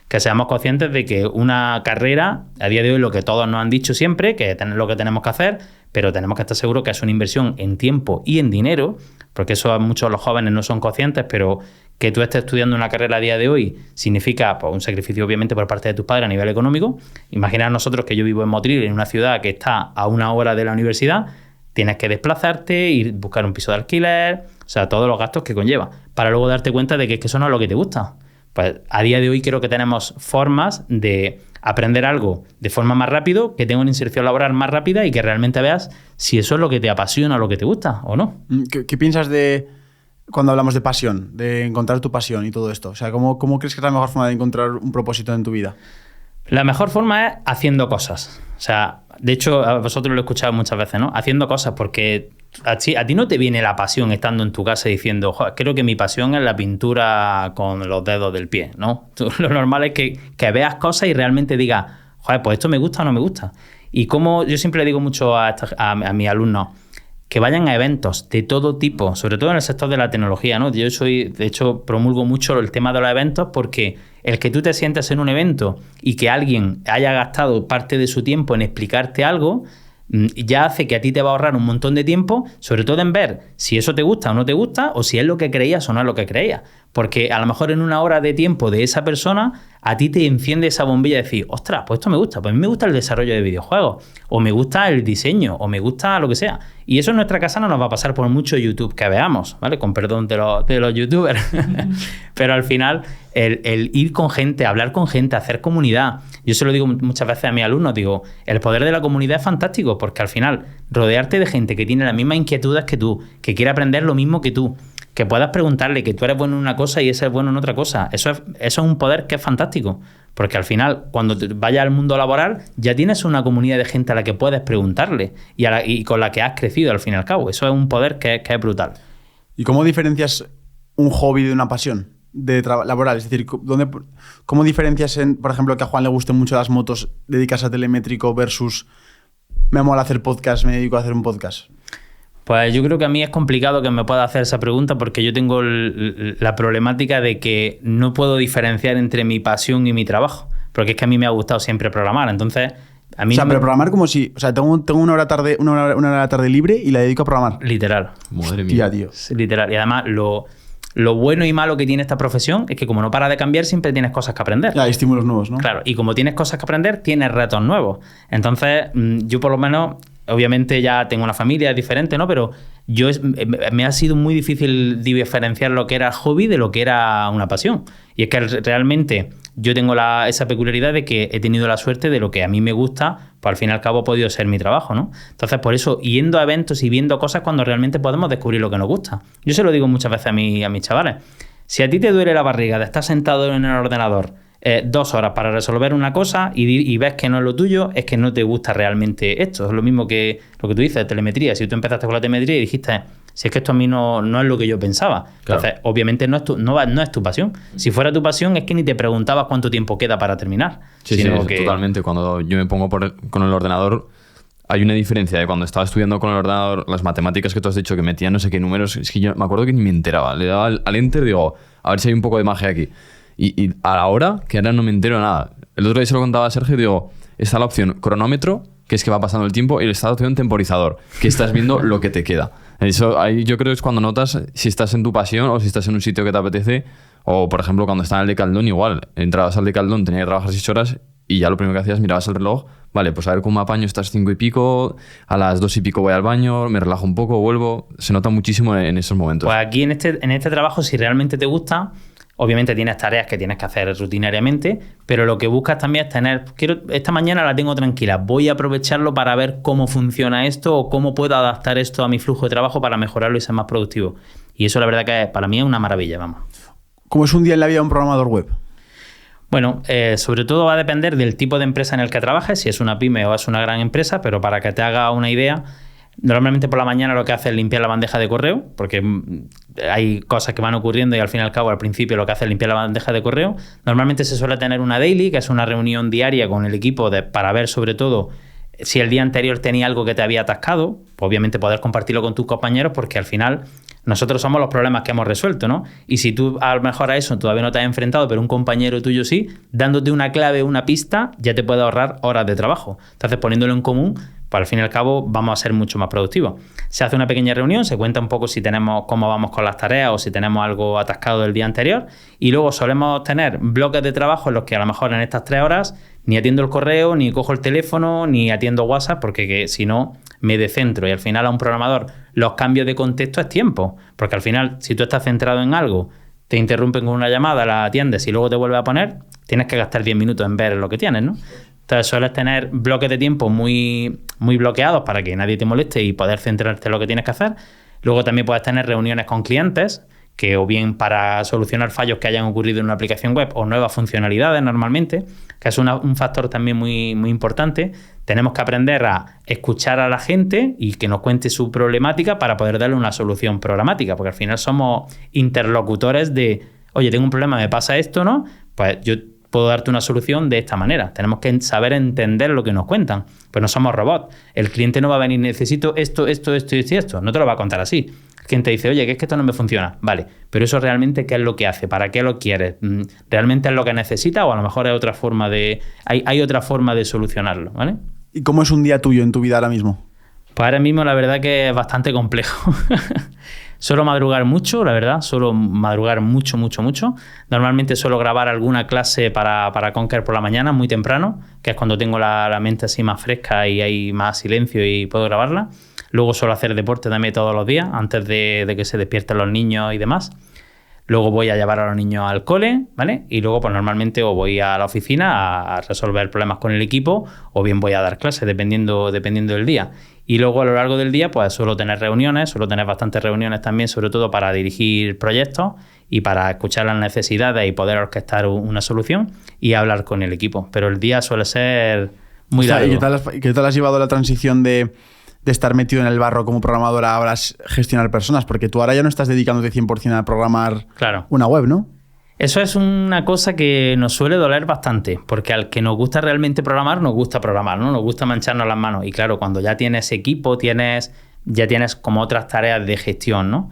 que seamos conscientes de que una carrera, a día de hoy lo que todos nos han dicho siempre, que es lo que tenemos que hacer, pero tenemos que estar seguros que es una inversión en tiempo y en dinero, porque eso muchos de los jóvenes no son conscientes, pero que tú estés estudiando una carrera a día de hoy significa pues, un sacrificio obviamente por parte de tus padres a nivel económico. Imaginad nosotros que yo vivo en Motril, en una ciudad que está a 1 hora de la universidad, tienes que desplazarte, ir a buscar un piso de alquiler, o sea, todos los gastos que conlleva, para luego darte cuenta de que eso no es lo que te gusta. Pues a día de hoy creo que tenemos formas de aprender algo de forma más rápido, que tenga una inserción laboral más rápida y que realmente veas si eso es lo que te apasiona o lo que te gusta o no. ¿Qué piensas de cuando hablamos de pasión, de encontrar tu pasión y todo esto? O sea, ¿cómo crees que es la mejor forma de encontrar un propósito en tu vida? La mejor forma es haciendo cosas. O sea, de hecho, a vosotros lo he escuchado muchas veces, ¿no? Haciendo cosas, porque a ti no te viene la pasión estando en tu casa diciendo, joder, creo que mi pasión es la pintura con los dedos del pie, ¿no? Lo normal es que veas cosas y realmente digas, joder, pues esto me gusta o no me gusta. Y como yo siempre le digo mucho a mis alumnos, que vayan a eventos de todo tipo, sobre todo en el sector de la tecnología, ¿no? De hecho, promulgo mucho el tema de los eventos porque el que tú te sientes en un evento y que alguien haya gastado parte de su tiempo en explicarte algo, ya hace que a ti te va a ahorrar un montón de tiempo, sobre todo en ver si eso te gusta o no te gusta, o si es lo que creías o no es lo que creías. Porque a lo mejor en 1 hora de tiempo de esa persona, a ti te enciende esa bombilla de decir, ostras, pues esto me gusta, pues a mí me gusta el desarrollo de videojuegos, o me gusta el diseño, o me gusta lo que sea. Y eso en nuestra casa no nos va a pasar por mucho YouTube que veamos, ¿vale? Con perdón de los youtubers. Pero al final, el ir con gente, hablar con gente, hacer comunidad. Yo se lo digo muchas veces a mis alumnos, digo, el poder de la comunidad es fantástico, porque al final, rodearte de gente que tiene las mismas inquietudes que tú, que quiere aprender lo mismo que tú, que puedas preguntarle que tú eres bueno en una cosa y ese es bueno en otra cosa. Eso es un poder que es fantástico. Porque al final, cuando vayas al mundo laboral, ya tienes una comunidad de gente a la que puedes preguntarle y con la que has crecido al fin y al cabo. Eso es un poder que es brutal. ¿Y cómo diferencias un hobby de una pasión laboral? Es decir, ¿cómo diferencias, por ejemplo, que a Juan le gusten mucho las motos, dedicas a telemétrico versus me mola hacer podcast, me dedico a hacer un podcast? Pues yo creo que a mí es complicado que me pueda hacer esa pregunta porque yo tengo la problemática de que no puedo diferenciar entre mi pasión y mi trabajo, porque es que a mí me ha gustado siempre programar, entonces a mí pero programar como si, o sea, tengo una hora tarde a la tarde libre y la dedico a programar. Literal. Madre mía. Tía, tío. Literal. Y además lo bueno y malo que tiene esta profesión es que como no para de cambiar, siempre tienes cosas que aprender. Ya, hay estímulos nuevos, ¿no? Claro, y como tienes cosas que aprender, tienes retos nuevos. Entonces, yo por lo menos, obviamente ya tengo una familia, es diferente, ¿no? Pero me ha sido muy difícil diferenciar lo que era hobby de lo que era una pasión. Y es que realmente yo tengo esa peculiaridad de que he tenido la suerte de lo que a mí me gusta, pues al fin y al cabo ha podido ser mi trabajo, ¿no? Entonces, por eso, yendo a eventos y viendo cosas cuando realmente podemos descubrir lo que nos gusta. Yo se lo digo muchas veces a mis chavales. Si a ti te duele la barriga de estar sentado en el ordenador 2 horas para resolver una cosa y ves que no es lo tuyo, es que no te gusta realmente esto. Es lo mismo que lo que tú dices de telemetría. Si tú empezaste con la telemetría y dijiste, si es que esto a mí no es lo que yo pensaba. Claro. Entonces, obviamente no es tu pasión. Si fuera tu pasión, es que ni te preguntabas cuánto tiempo queda para terminar. Sí, totalmente. Cuando yo me pongo con el ordenador, hay una diferencia de cuando estaba estudiando con el ordenador, las matemáticas que tú has dicho que metía no sé qué números, es que yo me acuerdo que ni me enteraba. Le daba al enter y digo, a ver si hay un poco de magia aquí. Y a la hora, que ahora no me entero nada. El otro día se lo contaba a Sergio y digo, está la opción cronómetro, que es que va pasando el tiempo, y está la opción temporizador, que estás viendo lo que te queda. Eso ahí yo creo que es cuando notas si estás en tu pasión o si estás en un sitio que te apetece. O, por ejemplo, cuando estás en el Decathlon, igual. Entrabas al Decathlon, tenías que trabajar 6 horas y ya lo primero que hacías, mirabas el reloj. Vale, pues a ver cómo me apaño, estás 5 y pico, a las 2 y pico voy al baño, me relajo un poco, vuelvo. Se nota muchísimo en esos momentos. Pues aquí en este trabajo, si realmente te gusta, obviamente tienes tareas que tienes que hacer rutinariamente, pero lo que buscas también es esta mañana la tengo tranquila, voy a aprovecharlo para ver cómo funciona esto o cómo puedo adaptar esto a mi flujo de trabajo para mejorarlo y ser más productivo. Y eso la verdad que para mí es una maravilla, vamos. ¿Cómo es un día en la vida de un programador web? Bueno, sobre todo va a depender del tipo de empresa en el que trabajes, si es una pyme o es una gran empresa, pero para que te haga una idea, normalmente por la mañana lo que hace es limpiar la bandeja de correo, porque hay cosas que van ocurriendo y al fin y al cabo al principio lo que hace es limpiar la bandeja de correo. Normalmente se suele tener una daily, que es una reunión diaria con el equipo para ver sobre todo si el día anterior tenía algo que te había atascado, obviamente poder compartirlo con tus compañeros, porque al final nosotros somos los problemas que hemos resuelto, ¿no? Y si tú a lo mejor a eso todavía no te has enfrentado, pero un compañero tuyo sí, dándote una clave, una pista, ya te puede ahorrar horas de trabajo. Entonces, poniéndolo en común, pues al fin y al cabo vamos a ser mucho más productivos. Se hace una pequeña reunión, se cuenta un poco si tenemos cómo vamos con las tareas o si tenemos algo atascado del día anterior, y luego solemos tener bloques de trabajo en los que a lo mejor en estas 3 horas ni atiendo el correo, ni cojo el teléfono, ni atiendo WhatsApp, porque si no me descentro. Y al final a un programador los cambios de contexto es tiempo, porque al final si tú estás centrado en algo, te interrumpen con una llamada, la atiendes y luego te vuelves a poner, tienes que gastar 10 minutos en ver lo que tienes, ¿no? Entonces sueles tener bloques de tiempo muy, muy bloqueados para que nadie te moleste y poder centrarte en lo que tienes que hacer. Luego también puedes tener reuniones con clientes, que o bien para solucionar fallos que hayan ocurrido en una aplicación web o nuevas funcionalidades normalmente, que es un factor también muy, muy importante. Tenemos que aprender a escuchar a la gente y que nos cuente su problemática para poder darle una solución programática, porque al final somos interlocutores de, oye, tengo un problema, me pasa esto, ¿no? Pues yo puedo darte una solución de esta manera. Tenemos que saber entender lo que nos cuentan, pues no somos robots. El cliente no va a venir, necesito esto, no te lo va a contar así. El cliente dice, oye, que es que esto no me funciona. Vale, pero eso realmente, ¿qué es lo que hace? ¿Para qué lo quieres? ¿Realmente es lo que necesita o a lo mejor hay otra forma hay otra forma de solucionarlo, ¿vale? ¿Y cómo es un día tuyo en tu vida ahora mismo? Pues ahora mismo la verdad que es bastante complejo. Suelo madrugar mucho, la verdad, suelo madrugar mucho. Normalmente suelo grabar alguna clase para Conquer por la mañana, muy temprano, que es cuando tengo la mente así más fresca y hay más silencio y puedo grabarla. Luego suelo hacer deporte también todos los días, antes de que se despierten los niños y demás. Luego voy a llevar a los niños al cole, ¿vale? Y luego pues normalmente o voy a la oficina a resolver problemas con el equipo o bien voy a dar clases, dependiendo del día. Y luego a lo largo del día pues suelo tener bastantes reuniones también, sobre todo para dirigir proyectos y para escuchar las necesidades y poder orquestar una solución y hablar con el equipo. Pero el día suele ser muy largo. ¿Y qué tal has llevado la transición de estar metido en el barro como programador a ahora gestionar personas? Porque tú ahora ya no estás dedicándote 100% a programar una web, ¿no? Eso es una cosa que nos suele doler bastante, porque al que nos gusta realmente programar, nos gusta programar, ¿no? Nos gusta mancharnos las manos. Y claro, cuando ya tienes equipo, ya tienes como otras tareas de gestión, ¿no?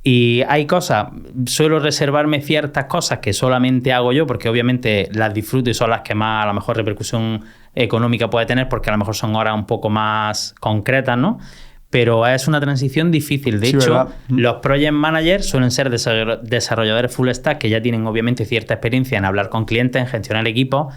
Y hay cosas, suelo reservarme ciertas cosas que solamente hago yo, porque obviamente las disfruto y son las que más a lo mejor repercusión económica puede tener, porque a lo mejor son horas un poco más concretas, ¿no? Pero es una transición difícil. De hecho, ¿verdad? Los project managers suelen ser desarrolladores full stack que ya tienen obviamente cierta experiencia en hablar con clientes, en gestionar equipos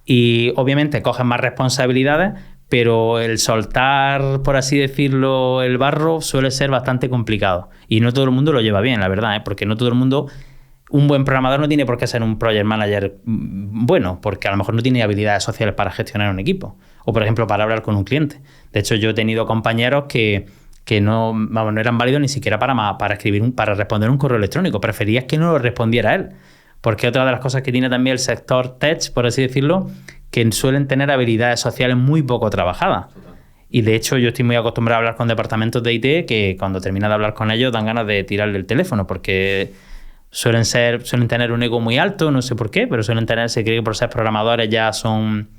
y obviamente cogen más responsabilidades, pero el soltar, por así decirlo, el barro suele ser bastante complicado. Y no todo el mundo lo lleva bien, la verdad, ¿eh? Porque no todo el mundo... Un buen programador no tiene por qué ser un project manager bueno, porque a lo mejor no tiene habilidades sociales para gestionar un equipo o, por ejemplo, para hablar con un cliente. De hecho, yo he tenido compañeros que no eran válidos ni siquiera para responder un correo electrónico. Preferías que no lo respondiera él. Porque otra de las cosas que tiene también el sector tech, por así decirlo, que suelen tener habilidades sociales muy poco trabajadas. Y de hecho, yo estoy muy acostumbrado a hablar con departamentos de IT que cuando termina de hablar con ellos dan ganas de tirarle el teléfono porque... Suelen tener un ego muy alto, no sé por qué, pero se cree que por ser programadores ya son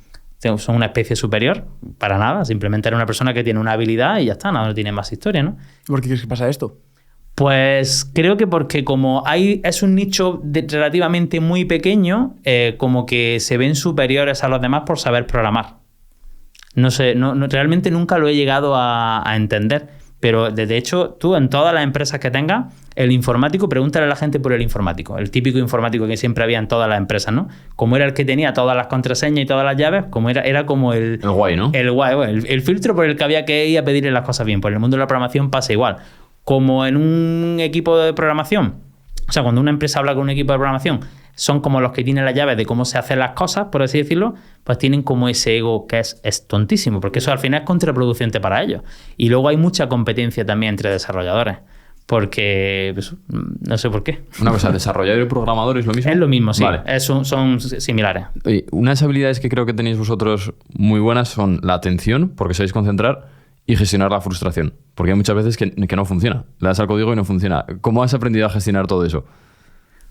una especie superior. Para nada, simplemente era una persona que tiene una habilidad y ya está, no tiene más historia, ¿no? ¿Por qué crees que pasa esto? Pues creo que porque como es un nicho relativamente muy pequeño, como que se ven superiores a los demás por saber programar. No sé, realmente nunca lo he llegado a entender. Pero, de hecho, tú en todas las empresas que tengas, el informático, pregúntale a la gente por el informático. El típico informático que siempre había en todas las empresas, ¿no? Como era el que tenía todas las contraseñas y todas las llaves, como era como el guay, ¿no? El guay, bueno, el filtro por el que había que ir a pedirle las cosas bien. Pues en el mundo de la programación pasa igual. Como en un equipo de programación, o sea, cuando una empresa habla con un equipo de programación, son como los que tienen la llave de cómo se hacen las cosas, por así decirlo, pues tienen como ese ego que es tontísimo, porque eso al final es contraproducente para ellos. Y luego hay mucha competencia también entre desarrolladores, porque pues, no sé por qué. Una cosa, ¿desarrollador y programador es lo mismo? Es lo mismo, sí. Vale. Son similares. Oye, unas habilidades que creo que tenéis vosotros muy buenas son la atención, porque sabéis concentrar, y gestionar la frustración. Porque hay muchas veces que no funciona. Le das al código y no funciona. ¿Cómo has aprendido a gestionar todo eso?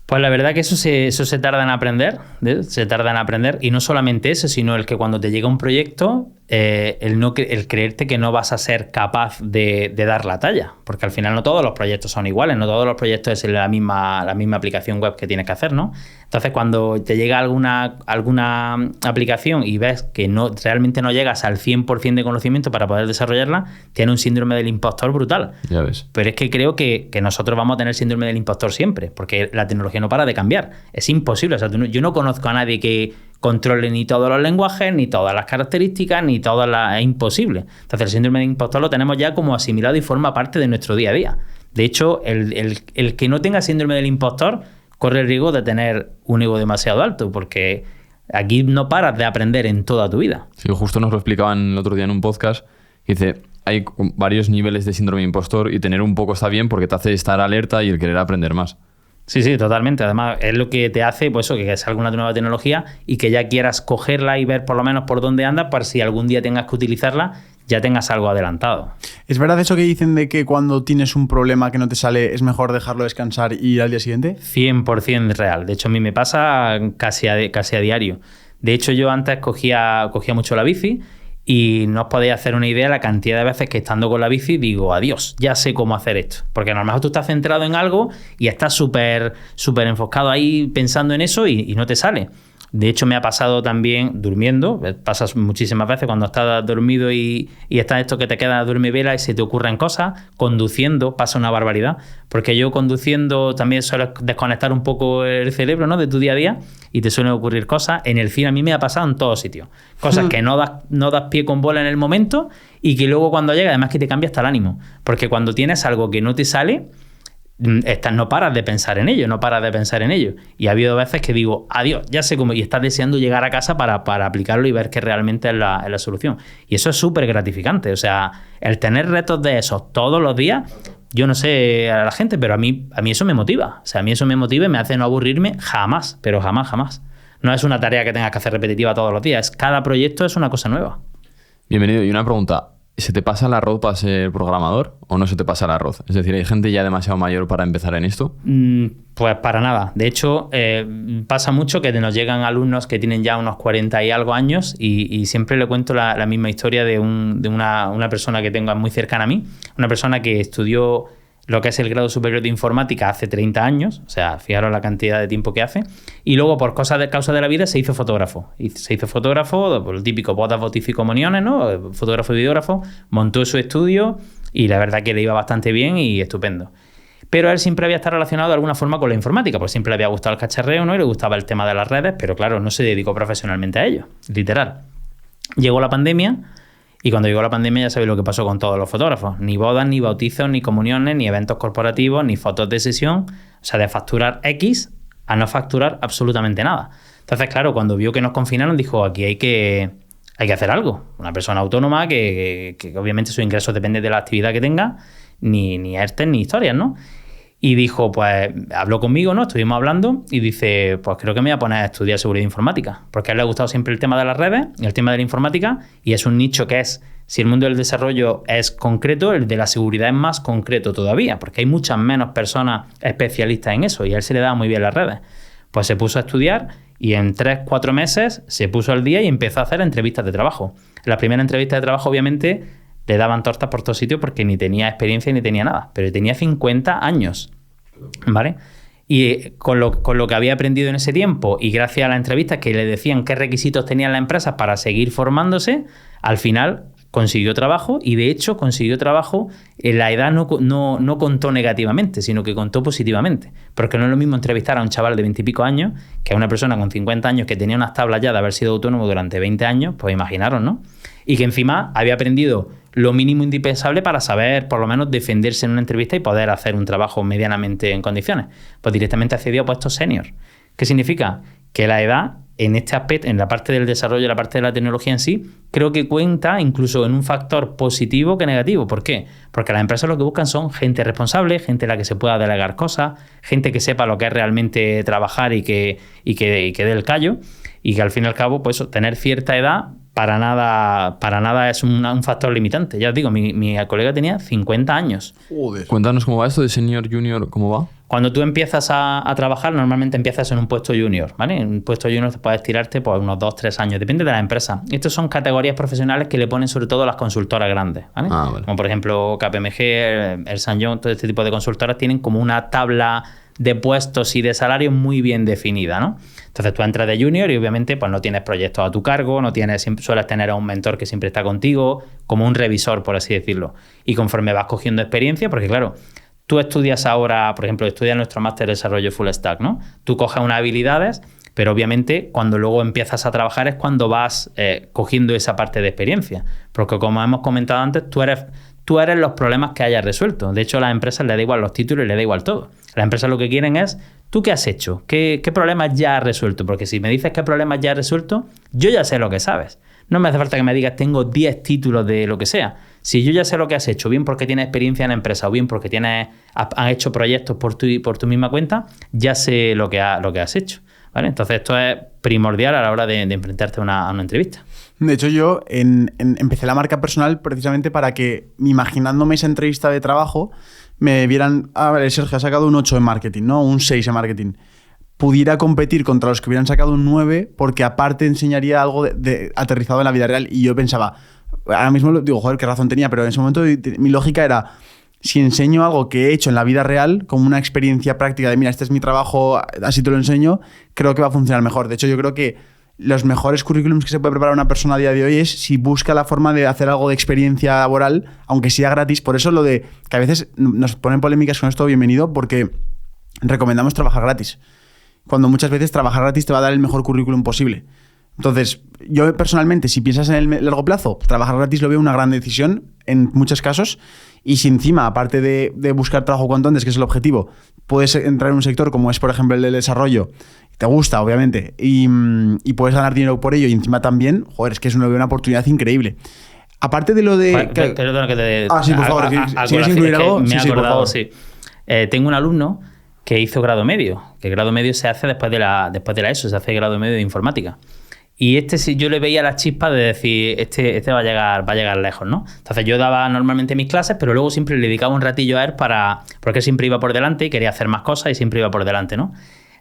Pues la verdad que eso se tarda en aprender, y no solamente eso, sino el que cuando te llega un proyecto, el creerte que no vas a ser capaz de dar la talla, porque al final no todos los proyectos son iguales, no todos los proyectos es la misma aplicación web que tienes que hacer, ¿no? Entonces cuando te llega alguna aplicación y ves que realmente no llegas al 100% de conocimiento para poder desarrollarla, tienes un síndrome del impostor brutal. Ya ves. Pero es que creo que nosotros vamos a tener síndrome del impostor siempre, porque la tecnología no para de cambiar. Es imposible. O sea, yo no conozco a nadie que controle ni todos los lenguajes, ni todas las características, ni todas las... Es imposible. Entonces el síndrome del impostor lo tenemos ya como asimilado y forma parte de nuestro día a día. De hecho, el que no tenga síndrome del impostor corre el riesgo de tener un ego demasiado alto, porque aquí no paras de aprender en toda tu vida. Sí, justo nos lo explicaban el otro día en un podcast, que dice, hay varios niveles de síndrome de impostor y tener un poco está bien porque te hace estar alerta y el querer aprender más. Sí, totalmente. Además, es lo que te hace, pues eso, que salga una nueva tecnología y que ya quieras cogerla y ver por lo menos por dónde anda, para si algún día tengas que utilizarla, ya tengas algo adelantado. ¿Es verdad eso que dicen de que cuando tienes un problema que no te sale, es mejor dejarlo descansar y ir al día siguiente? 100% real. De hecho, a mí me pasa casi a diario. De hecho, yo antes cogía mucho la bici y no os podéis hacer una idea la cantidad de veces que estando con la bici digo, adiós, ya sé cómo hacer esto. Porque a lo mejor tú estás centrado en algo y estás súper enfocado ahí pensando en eso y no te sale. De hecho, me ha pasado también durmiendo. Pasas muchísimas veces cuando estás dormido y está esto que te queda duerme vela y se te ocurren cosas. Conduciendo pasa una barbaridad. Porque yo conduciendo también suelo desconectar un poco el cerebro, ¿no?, de tu día a día y te suelen ocurrir cosas. En el cine a mí me ha pasado en todos sitios. Cosas que no das pie con bola en el momento y que luego cuando llega, además que te cambia hasta el ánimo. Porque cuando tienes algo que no te sale, no paras de pensar en ello. Y ha habido veces que digo, adiós, ya sé cómo, y estás deseando llegar a casa para aplicarlo y ver que realmente es la solución. Y eso es súper gratificante. O sea, el tener retos de esos todos los días, yo no sé a la gente, pero a mí eso me motiva. O sea, a mí eso me motiva y me hace no aburrirme jamás, pero jamás. No es una tarea que tengas que hacer repetitiva todos los días. Cada proyecto es una cosa nueva. Bienvenido. Y una pregunta. ¿Se te pasa el arroz para ser programador o no se te pasa el arroz? Es decir, ¿hay gente ya demasiado mayor para empezar en esto? Pues para nada. De hecho, pasa mucho que nos llegan alumnos que tienen ya unos 40 y algo años y siempre le cuento la misma historia de una persona que tengo muy cercana a mí, una persona que estudió lo que es el grado superior de informática hace 30 años, o sea, fijaros la cantidad de tiempo que hace, y luego por causa de la vida se hizo fotógrafo. Y se hizo fotógrafo, por el típico bodas, bautizos y comuniones, ¿no? Fotógrafo y videógrafo, montó su estudio y la verdad que le iba bastante bien y estupendo. Pero él siempre había estado relacionado de alguna forma con la informática, pues siempre le había gustado el cacharreo, ¿no? Y le gustaba el tema de las redes, pero claro, no se dedicó profesionalmente a ello, literal. Llegó la pandemia. Y cuando llegó la pandemia ya sabéis lo que pasó con todos los fotógrafos. Ni bodas, ni bautizos, ni comuniones, ni eventos corporativos, ni fotos de sesión. O sea, de facturar X a no facturar absolutamente nada. Entonces, claro, cuando vio que nos confinaron, dijo, aquí hay que hacer algo. Una persona autónoma que obviamente sus ingresos dependen de la actividad que tenga, ni ERTE, ni historias, ¿no? Y dijo, pues, habló conmigo, ¿no? Estuvimos hablando y dice, pues creo que me voy a poner a estudiar seguridad informática. Porque a él le ha gustado siempre el tema de las redes y el tema de la informática y es un nicho que es, si el mundo del desarrollo es concreto, el de la seguridad es más concreto todavía, porque hay muchas menos personas especialistas en eso y a él se le da muy bien las redes. Pues se puso a estudiar y en 3-4 meses se puso al día y empezó a hacer entrevistas de trabajo. En la primera entrevista de trabajo, obviamente, le daban tortas por todos sitios porque ni tenía experiencia ni tenía nada, pero tenía 50 años. ¿Vale? Y con lo que había aprendido en ese tiempo y gracias a las entrevistas que le decían qué requisitos tenían las empresas para seguir formándose, al final consiguió trabajo y de hecho consiguió trabajo. En la edad no contó negativamente, sino que contó positivamente. Porque no es lo mismo entrevistar a un chaval de 20 y pico años que a una persona con 50 años que tenía unas tablas ya de haber sido autónomo durante 20 años, pues imaginaros, ¿no? Y que encima había aprendido lo mínimo indispensable para saber por lo menos defenderse en una entrevista y poder hacer un trabajo medianamente en condiciones. Pues directamente accedió a puestos senior. ¿Qué significa? que la edad, en este aspecto, en la parte del desarrollo, la parte de la tecnología en sí, creo que cuenta incluso en un factor positivo que negativo. ¿Por qué? Porque las empresas lo que buscan son gente responsable, gente a la que se pueda delegar cosas, gente que sepa lo que es realmente trabajar y que dé el callo, y que al fin y al cabo, pues tener cierta edad para nada es un factor limitante. Ya os digo, mi colega tenía 50 años. Joder. Cuéntanos cómo va esto de senior, junior, ¿cómo va? Cuando tú empiezas a trabajar, normalmente empiezas en un puesto junior, ¿vale? En un puesto junior te puedes tirarte por unos 2-3 años, depende de la empresa. Estas son categorías profesionales que le ponen sobre todo las consultoras grandes, ¿vale? Vale. Como por ejemplo KPMG, el San John, todo este tipo de consultoras tienen como una tabla de puestos y de salarios muy bien definida, ¿no? Entonces tú entras de junior y obviamente pues no tienes proyectos a tu cargo, sueles tener a un mentor que siempre está contigo, como un revisor, por así decirlo. Y conforme vas cogiendo experiencia, porque claro, tú estudias ahora, por ejemplo, estudias nuestro máster de desarrollo full stack, ¿no? Tú coges unas habilidades, pero obviamente cuando luego empiezas a trabajar es cuando vas cogiendo esa parte de experiencia. Porque como hemos comentado antes, tú eres los problemas que hayas resuelto. De hecho, a las empresas les da igual los títulos y les da igual todo. Las empresas lo que quieren es, ¿tú qué has hecho? ¿Qué problemas ya has resuelto? Porque si me dices qué problemas ya has resuelto, yo ya sé lo que sabes. No me hace falta que me digas, tengo 10 títulos de lo que sea. Si yo ya sé lo que has hecho, bien porque tienes experiencia en la empresa o bien porque has hecho proyectos por tu misma cuenta, ya sé lo que has hecho, ¿vale? Entonces esto es primordial a la hora de enfrentarte a una entrevista. De hecho, yo empecé la marca personal precisamente para que, imaginándome esa entrevista de trabajo, me vieran, vale, Sergio ha sacado un 8 en marketing, ¿no? Un 6 en marketing. Pudiera competir contra los que hubieran sacado un 9 porque aparte enseñaría algo de aterrizado en la vida real. Y yo pensaba, ahora mismo digo, joder, qué razón tenía, pero en ese momento mi lógica era, si enseño algo que he hecho en la vida real, como una experiencia práctica de, mira, este es mi trabajo, así te lo enseño, creo que va a funcionar mejor. De hecho, yo creo que los mejores currículums que se puede preparar una persona a día de hoy es si busca la forma de hacer algo de experiencia laboral, aunque sea gratis. Por eso lo de que a veces nos ponen polémicas con esto, bienvenido, porque recomendamos trabajar gratis. Cuando muchas veces trabajar gratis te va a dar el mejor currículum posible. Entonces, yo personalmente, si piensas en el largo plazo, trabajar gratis lo veo una gran decisión en muchos casos. Y si encima, aparte de buscar trabajo cuanto antes, que es el objetivo, puedes entrar en un sector como es, por ejemplo, el del desarrollo, te gusta, obviamente, y puedes ganar dinero por ello, y encima también, joder, es que es una oportunidad increíble. Aparte de lo de... Perdona que te... sí, por favor, si quieres incluir algo... Me he sí, acordado, por favor. sí. Tengo un alumno que hizo grado medio, que el grado medio se hace después de la ESO, se hace el grado medio de informática. Y sí, yo le veía la chispa de decir, este va a llegar lejos, ¿no? Entonces yo daba normalmente mis clases, pero luego siempre le dedicaba un ratillo a él porque siempre iba por delante y quería hacer más cosas y siempre iba por delante, ¿no?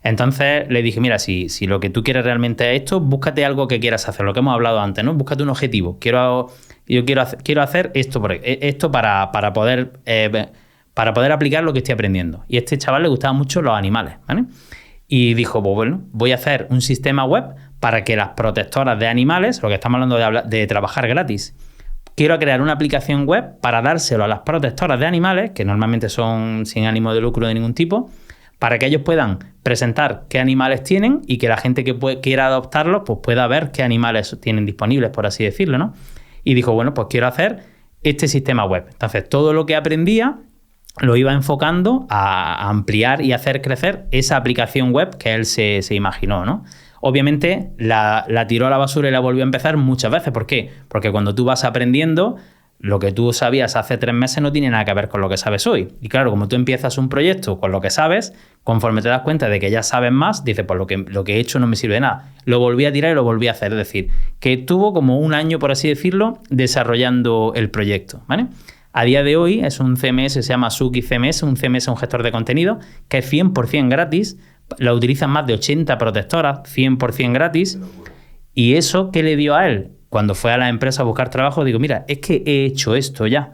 Entonces le dije, mira, si lo que tú quieres realmente es esto, búscate algo que quieras hacer, lo que hemos hablado antes, ¿no? Búscate un objetivo. Quiero hacer esto para poder aplicar lo que estoy aprendiendo. Y a este chaval le gustaban mucho los animales, ¿vale? Y dijo, pues bueno, voy a hacer un sistema web para que las protectoras de animales, lo que estamos hablando de trabajar gratis, quiero crear una aplicación web para dárselo a las protectoras de animales, que normalmente son sin ánimo de lucro de ningún tipo, para que ellos puedan presentar qué animales tienen y que la gente que quiera adoptarlos pues pueda ver qué animales tienen disponibles, por así decirlo, ¿no? Y dijo, bueno, pues quiero hacer este sistema web. Entonces, todo lo que aprendía lo iba enfocando a ampliar y hacer crecer esa aplicación web que él se imaginó, ¿no? Obviamente la tiró a la basura y la volvió a empezar muchas veces. ¿Por qué? Porque cuando tú vas aprendiendo, lo que tú sabías hace 3 meses no tiene nada que ver con lo que sabes hoy. Y claro, como tú empiezas un proyecto con lo que sabes, conforme te das cuenta de que ya sabes más, dices, pues lo que he hecho no me sirve de nada. Lo volví a tirar y lo volví a hacer. Es decir, que tuvo como un año, por así decirlo, desarrollando el proyecto, ¿vale? A día de hoy es un CMS, se llama Suki CMS, un CMS, un gestor de contenido, que es 100% gratis. Lo utilizan más de 80 protectoras, 100% gratis. ¿Y eso qué le dio a él? Cuando fue a la empresa a buscar trabajo, digo, mira, es que he hecho esto ya.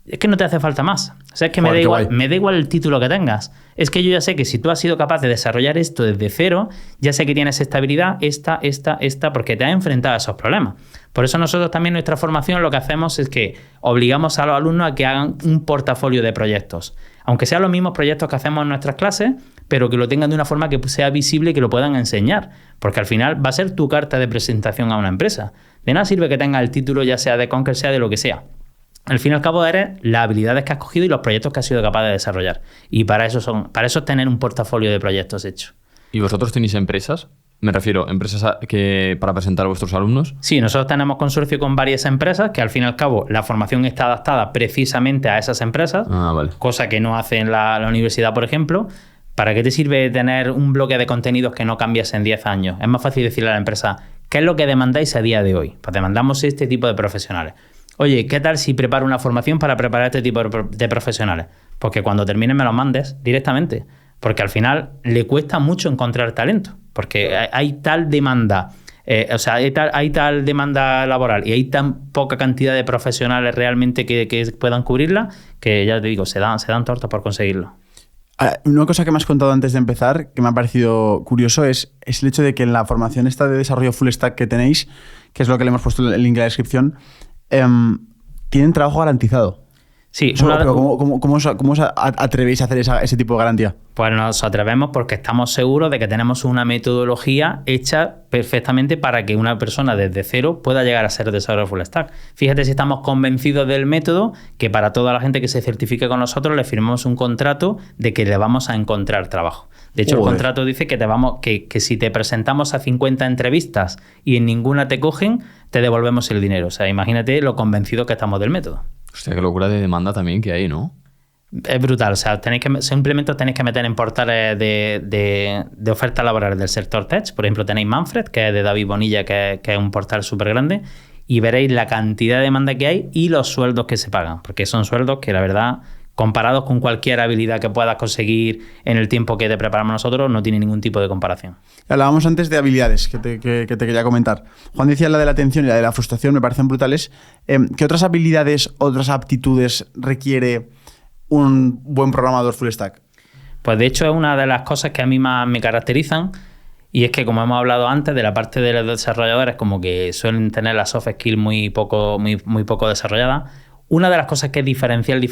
Es que no te hace falta más. O sea, es que me da igual el título que tengas. Es que yo ya sé que si tú has sido capaz de desarrollar esto desde cero, ya sé que tienes estabilidad, esta, porque te has enfrentado a esos problemas. Por eso nosotros también en nuestra formación lo que hacemos es que obligamos a los alumnos a que hagan un portafolio de proyectos. Aunque sean los mismos proyectos que hacemos en nuestras clases, pero que lo tengan de una forma que sea visible y que lo puedan enseñar. Porque al final va a ser tu carta de presentación a una empresa. De nada sirve que tengas el título, ya sea de Conquer, sea de lo que sea. Al fin y al cabo eres las habilidades que has cogido y los proyectos que has sido capaz de desarrollar. Y para eso es tener un portafolio de proyectos hecho. ¿Y vosotros tenéis empresas Me refiero, empresas para presentar a vuestros alumnos. Sí, nosotros tenemos consorcio con varias empresas que al fin y al cabo la formación está adaptada precisamente a esas empresas, Vale. cosa que no hace en la universidad, por ejemplo. ¿Para qué te sirve tener un bloque de contenidos que no cambias en 10 años? Es más fácil decirle a la empresa, ¿qué es lo que demandáis a día de hoy? Pues demandamos este tipo de profesionales. Oye, ¿qué tal si preparo una formación para preparar este tipo de profesionales? Porque cuando termines me los mandes directamente. Porque al final le cuesta mucho encontrar talento. Porque hay tal demanda, hay tal demanda laboral y hay tan poca cantidad de profesionales realmente que puedan cubrirla, que ya te digo, se dan tortas por conseguirlo. Una cosa que me has contado antes de empezar, que me ha parecido curioso, es el hecho de que en la formación esta de desarrollo full stack que tenéis, que es lo que le hemos puesto el link en la descripción, tienen trabajo garantizado. Sí, pero ¿cómo os atrevéis a hacer ese tipo de garantía? Pues nos atrevemos porque estamos seguros de que tenemos una metodología hecha perfectamente para que una persona desde cero pueda llegar a ser desarrollador full stack. Fíjate si estamos convencidos del método, que para toda la gente que se certifique con nosotros le firmamos un contrato de que le vamos a encontrar trabajo. De hecho, el contrato dice que si te presentamos a 50 entrevistas y en ninguna te cogen, te devolvemos el dinero. O sea, imagínate lo convencidos que estamos del método. Hostia, qué locura de demanda también que hay, ¿no? Es brutal. O sea, simplemente os tenéis que meter en portales de ofertas laborales del sector tech. Por ejemplo, tenéis Manfred, que es de David Bonilla, que es un portal súper grande, y veréis la cantidad de demanda que hay y los sueldos que se pagan. Porque son sueldos que, la verdad, comparados con cualquier habilidad que puedas conseguir en el tiempo que te preparamos nosotros, no tiene ningún tipo de comparación. Hablábamos antes de habilidades que te quería comentar. Juan decía la de la atención y la de la frustración, me parecen brutales. ¿Qué otras habilidades, otras aptitudes requiere un buen programador full stack? Pues de hecho es una de las cosas que a mí más me caracterizan, y es que, como hemos hablado antes, de la parte de los desarrolladores, como que suelen tener la soft skill muy poco desarrollada. Una de las cosas que es diferencial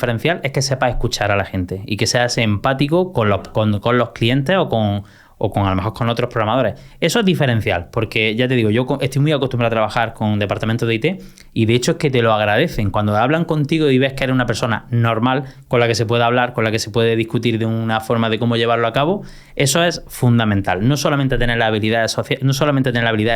es que sepas escuchar a la gente y que seas empático con los clientes o con a lo mejor con otros programadores. Eso es diferencial, porque ya te digo, yo estoy muy acostumbrado a trabajar con departamentos de IT y de hecho es que te lo agradecen. Cuando hablan contigo y ves que eres una persona normal, con la que se puede hablar, con la que se puede discutir de una forma de cómo llevarlo a cabo, eso es fundamental. No solamente tener las habilidades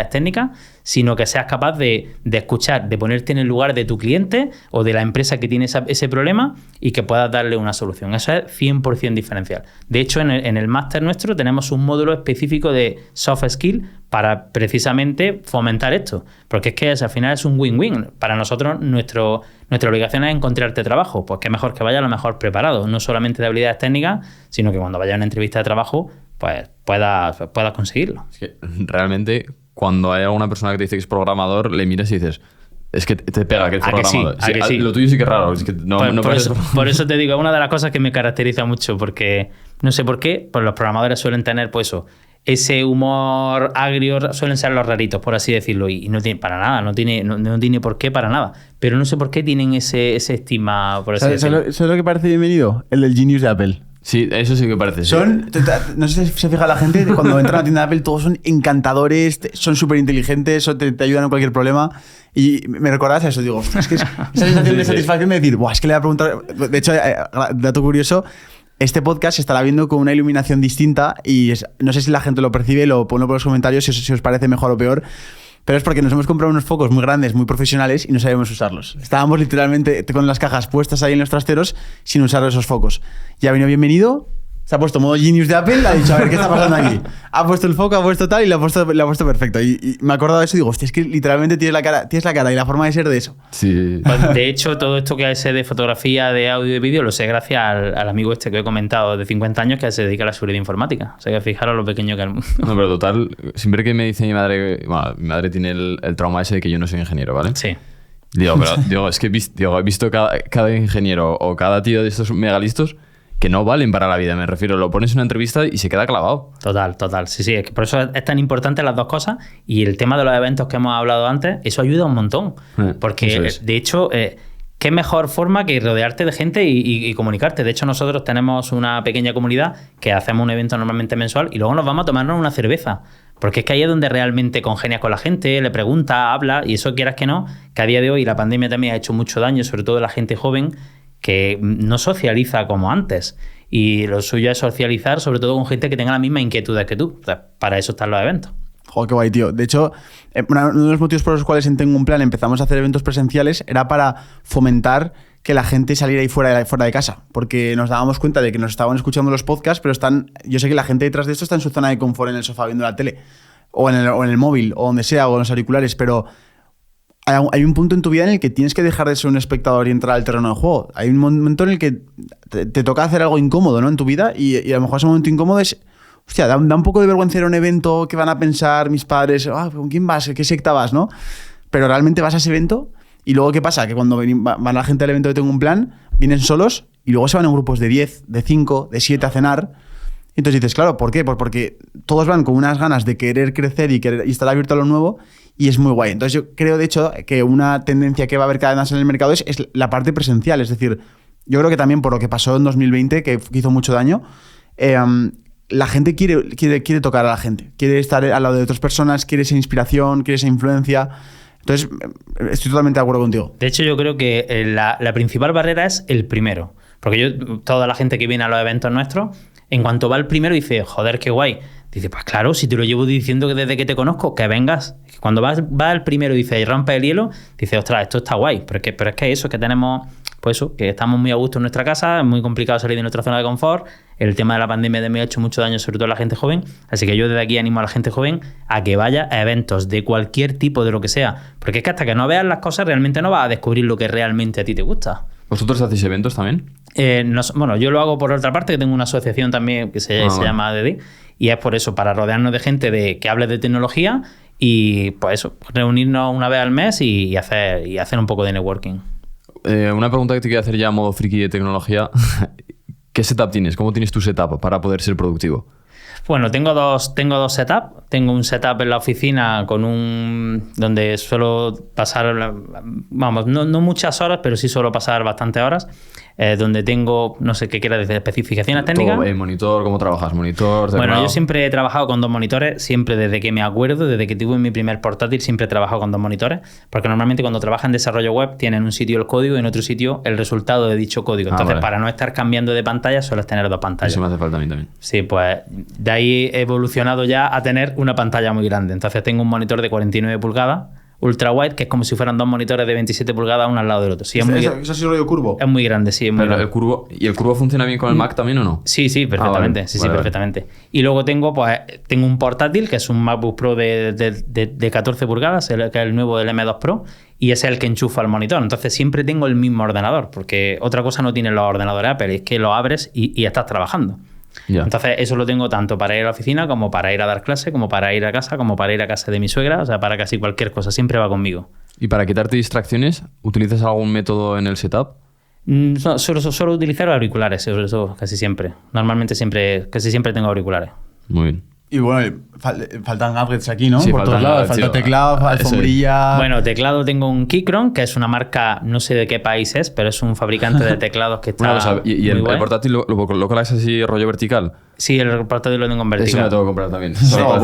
técnicas, sino que seas capaz de escuchar, de ponerte en el lugar de tu cliente o de la empresa que tiene ese problema y que puedas darle una solución. Eso es 100% diferencial. De hecho, en el máster nuestro tenemos un módulo específico de soft skill para precisamente fomentar esto, porque es que al final es un win-win. Para nosotros nuestra obligación es encontrarte trabajo, pues qué mejor que vaya lo mejor preparado, no solamente de habilidades técnicas, sino que cuando vaya a una entrevista de trabajo pues puedas conseguirlo. Es que realmente cuando hay alguna persona que te dice que es programador, le miras y dices, es que te pega que es programador. Sí, sí. Lo tuyo sí que es raro. Es que por eso te digo, es una de las cosas que me caracteriza mucho, porque no sé por qué, pues los programadores suelen tener pues ese humor agrio, suelen ser los raritos, por así decirlo, y no tiene para nada, no tiene por qué para nada. Pero no sé por qué tienen ese estigma, por así decirlo. ¿Sabes lo que parece bienvenido? El del Genius de Apple. Sí, eso sí que parece. No sé si se fija la gente, cuando entran a la tienda de Apple todos son encantadores, son súper inteligentes, te ayudan en cualquier problema. Y me recordás eso, digo, es que esa sensación de satisfacción de decir, es que le voy a preguntar. De hecho, dato curioso, este podcast se estará viendo con una iluminación distinta y no sé si la gente lo percibe, ponlo por los comentarios si os parece mejor o peor. Pero es porque nos hemos comprado unos focos muy grandes, muy profesionales y no sabíamos usarlos. Estábamos literalmente con las cajas puestas ahí en los trasteros sin usar esos focos. Ya vino bienvenido, se ha puesto modo Genius de Apple, ha dicho, a ver, ¿qué está pasando aquí? Ha puesto el foco, ha puesto tal y lo ha puesto perfecto. Y me he acordado de eso y digo, hostia, es que literalmente tienes la cara y la forma de ser de eso. Sí. Pues, de hecho, todo esto que sé de fotografía, de audio y de vídeo, lo sé gracias al amigo este que he comentado de 50 años que se dedica a la seguridad informática. O sea, que fijaros lo pequeño que es el mundo. No, pero total, siempre que me dice mi madre, mi madre tiene el trauma ese de que yo no soy ingeniero, ¿vale? Sí. Digo, es que he visto cada ingeniero o cada tío de estos megalistos que no valen para la vida, me refiero. Lo pones en una entrevista y se queda clavado. Total. Sí. Es que por eso es tan importante las dos cosas. Y el tema de los eventos que hemos hablado antes, eso ayuda un montón. Porque, de hecho, qué mejor forma que rodearte de gente y comunicarte. De hecho, nosotros tenemos una pequeña comunidad que hacemos un evento normalmente mensual y luego nos vamos a tomarnos una cerveza. Porque es que ahí es donde realmente congenias con la gente, le preguntas, habla, y eso quieras que no, que a día de hoy la pandemia también ha hecho mucho daño, sobre todo a la gente joven, que no socializa como antes. Y lo suyo es socializar, sobre todo con gente que tenga las mismas inquietudes que tú. O sea, para eso están los eventos. Joder, qué guay, tío. De hecho, uno de los motivos por los cuales en Tengo un Plan empezamos a hacer eventos presenciales era para fomentar que la gente saliera ahí fuera de casa. Porque nos dábamos cuenta de que nos estaban escuchando los podcasts, pero yo sé que la gente detrás de esto está en su zona de confort en el sofá viendo la tele, o en el móvil, o donde sea, o en los auriculares, pero hay un punto en tu vida en el que tienes que dejar de ser un espectador y entrar al terreno de juego. Hay un momento en el que te toca hacer algo incómodo, ¿no? En tu vida, y a lo mejor ese momento incómodo es... Hostia, da un poco de vergüenza ir a un evento, ¿qué van a pensar mis padres? ¿Con quién vas? ¿Qué secta vas? ¿No? Pero realmente vas a ese evento y luego ¿qué pasa? Que cuando van la gente al evento de Tengo un Plan, vienen solos y luego se van en grupos de 10, de 5, de 7 a cenar. Y entonces dices, claro, ¿por qué? Pues porque todos van con unas ganas de querer crecer y estar abierto a lo nuevo y es muy guay. Entonces yo creo, de hecho, que una tendencia que va a haber cada vez más en el mercado es la parte presencial. Es decir, yo creo que también por lo que pasó en 2020, que hizo mucho daño, la gente quiere tocar a la gente, quiere estar al lado de otras personas, quiere esa inspiración, quiere esa influencia. Entonces, estoy totalmente de acuerdo contigo. De hecho, yo creo que la principal barrera es el primero. Porque toda la gente que viene a los eventos nuestros, en cuanto va el primero, dice, joder, qué guay. Dice, pues claro, si te lo llevo diciendo que desde que te conozco, que vengas. Cuando va el primero, dice, y rompe el hielo, dice, ostras, esto está guay. Pero es que eso, que tenemos... Pues eso, que estamos muy a gusto en nuestra casa, es muy complicado salir de nuestra zona de confort. El tema de la pandemia me ha hecho mucho daño, sobre todo a la gente joven. Así que yo desde aquí animo a la gente joven a que vaya a eventos de cualquier tipo, de lo que sea. Porque es que hasta que no veas las cosas, realmente no vas a descubrir lo que realmente a ti te gusta. ¿Vosotros hacéis eventos también? Bueno, yo lo hago por otra parte, que tengo una asociación también que se llama ADD. Y es por eso, para rodearnos de gente que hable de tecnología y pues eso, reunirnos una vez al mes y hacer un poco de networking. Una pregunta que te quiero hacer ya a modo friki de tecnología. ¿Qué setup tienes? ¿Cómo tienes tu setup para poder ser productivo? Bueno, tengo dos setups. Tengo un setup en la oficina donde suelo pasar, vamos, no muchas horas, pero sí suelo pasar bastantes horas. Donde tengo, no sé qué quieras decir, especificaciones técnicas. Monitor, ¿cómo trabajas? Monitor, teclado. Bueno, yo siempre he trabajado con 2 monitores, siempre desde que me acuerdo, desde que tuve mi primer portátil, siempre he trabajado con 2 monitores, porque normalmente cuando trabajas en desarrollo web tienen en un sitio el código y en otro sitio el resultado de dicho código. Entonces, vale. Para no estar cambiando de pantalla, sueles tener 2 pantallas. Eso me hace falta a mí también. Sí, pues de ahí he evolucionado ya a tener una pantalla muy grande. Entonces tengo un monitor de 49 pulgadas, ultra wide, que es como si fueran 2 monitores de 27 pulgadas uno al lado del otro. Sí, ¿Eso es rollo curvo? Es muy grande, sí. Es muy grande. ¿El curvo funciona bien con el Mac también o no? Sí, perfectamente. Vale. Sí, vale. perfectamente. Y luego tengo un portátil, que es un MacBook Pro de 14 pulgadas, que es el nuevo del M2 Pro, y es el que enchufa al monitor. Entonces siempre tengo el mismo ordenador, porque otra cosa no tienen los ordenadores Apple, es que lo abres y estás trabajando. Ya. Entonces eso lo tengo tanto para ir a la oficina, como para ir a dar clase, como para ir a casa, como para ir a casa de mi suegra, o sea, para casi cualquier cosa, siempre va conmigo. ¿Y para quitarte distracciones, utilizas algún método en el setup? Suelo utilizar auriculares, eso casi siempre. Normalmente casi siempre tengo auriculares. Muy bien. Y bueno, faltan gadgets aquí, ¿no? Sí, por todos lados. Falta teclado, alfombrilla... Bueno, teclado tengo un Keychron, que es una marca, no sé de qué país es, pero es un fabricante de teclados que está Una cosa, ¿y el guay. portátil lo colocas así rollo vertical? Sí, el portátil lo tengo en vertical. Eso me lo tengo que comprar también. Eso No,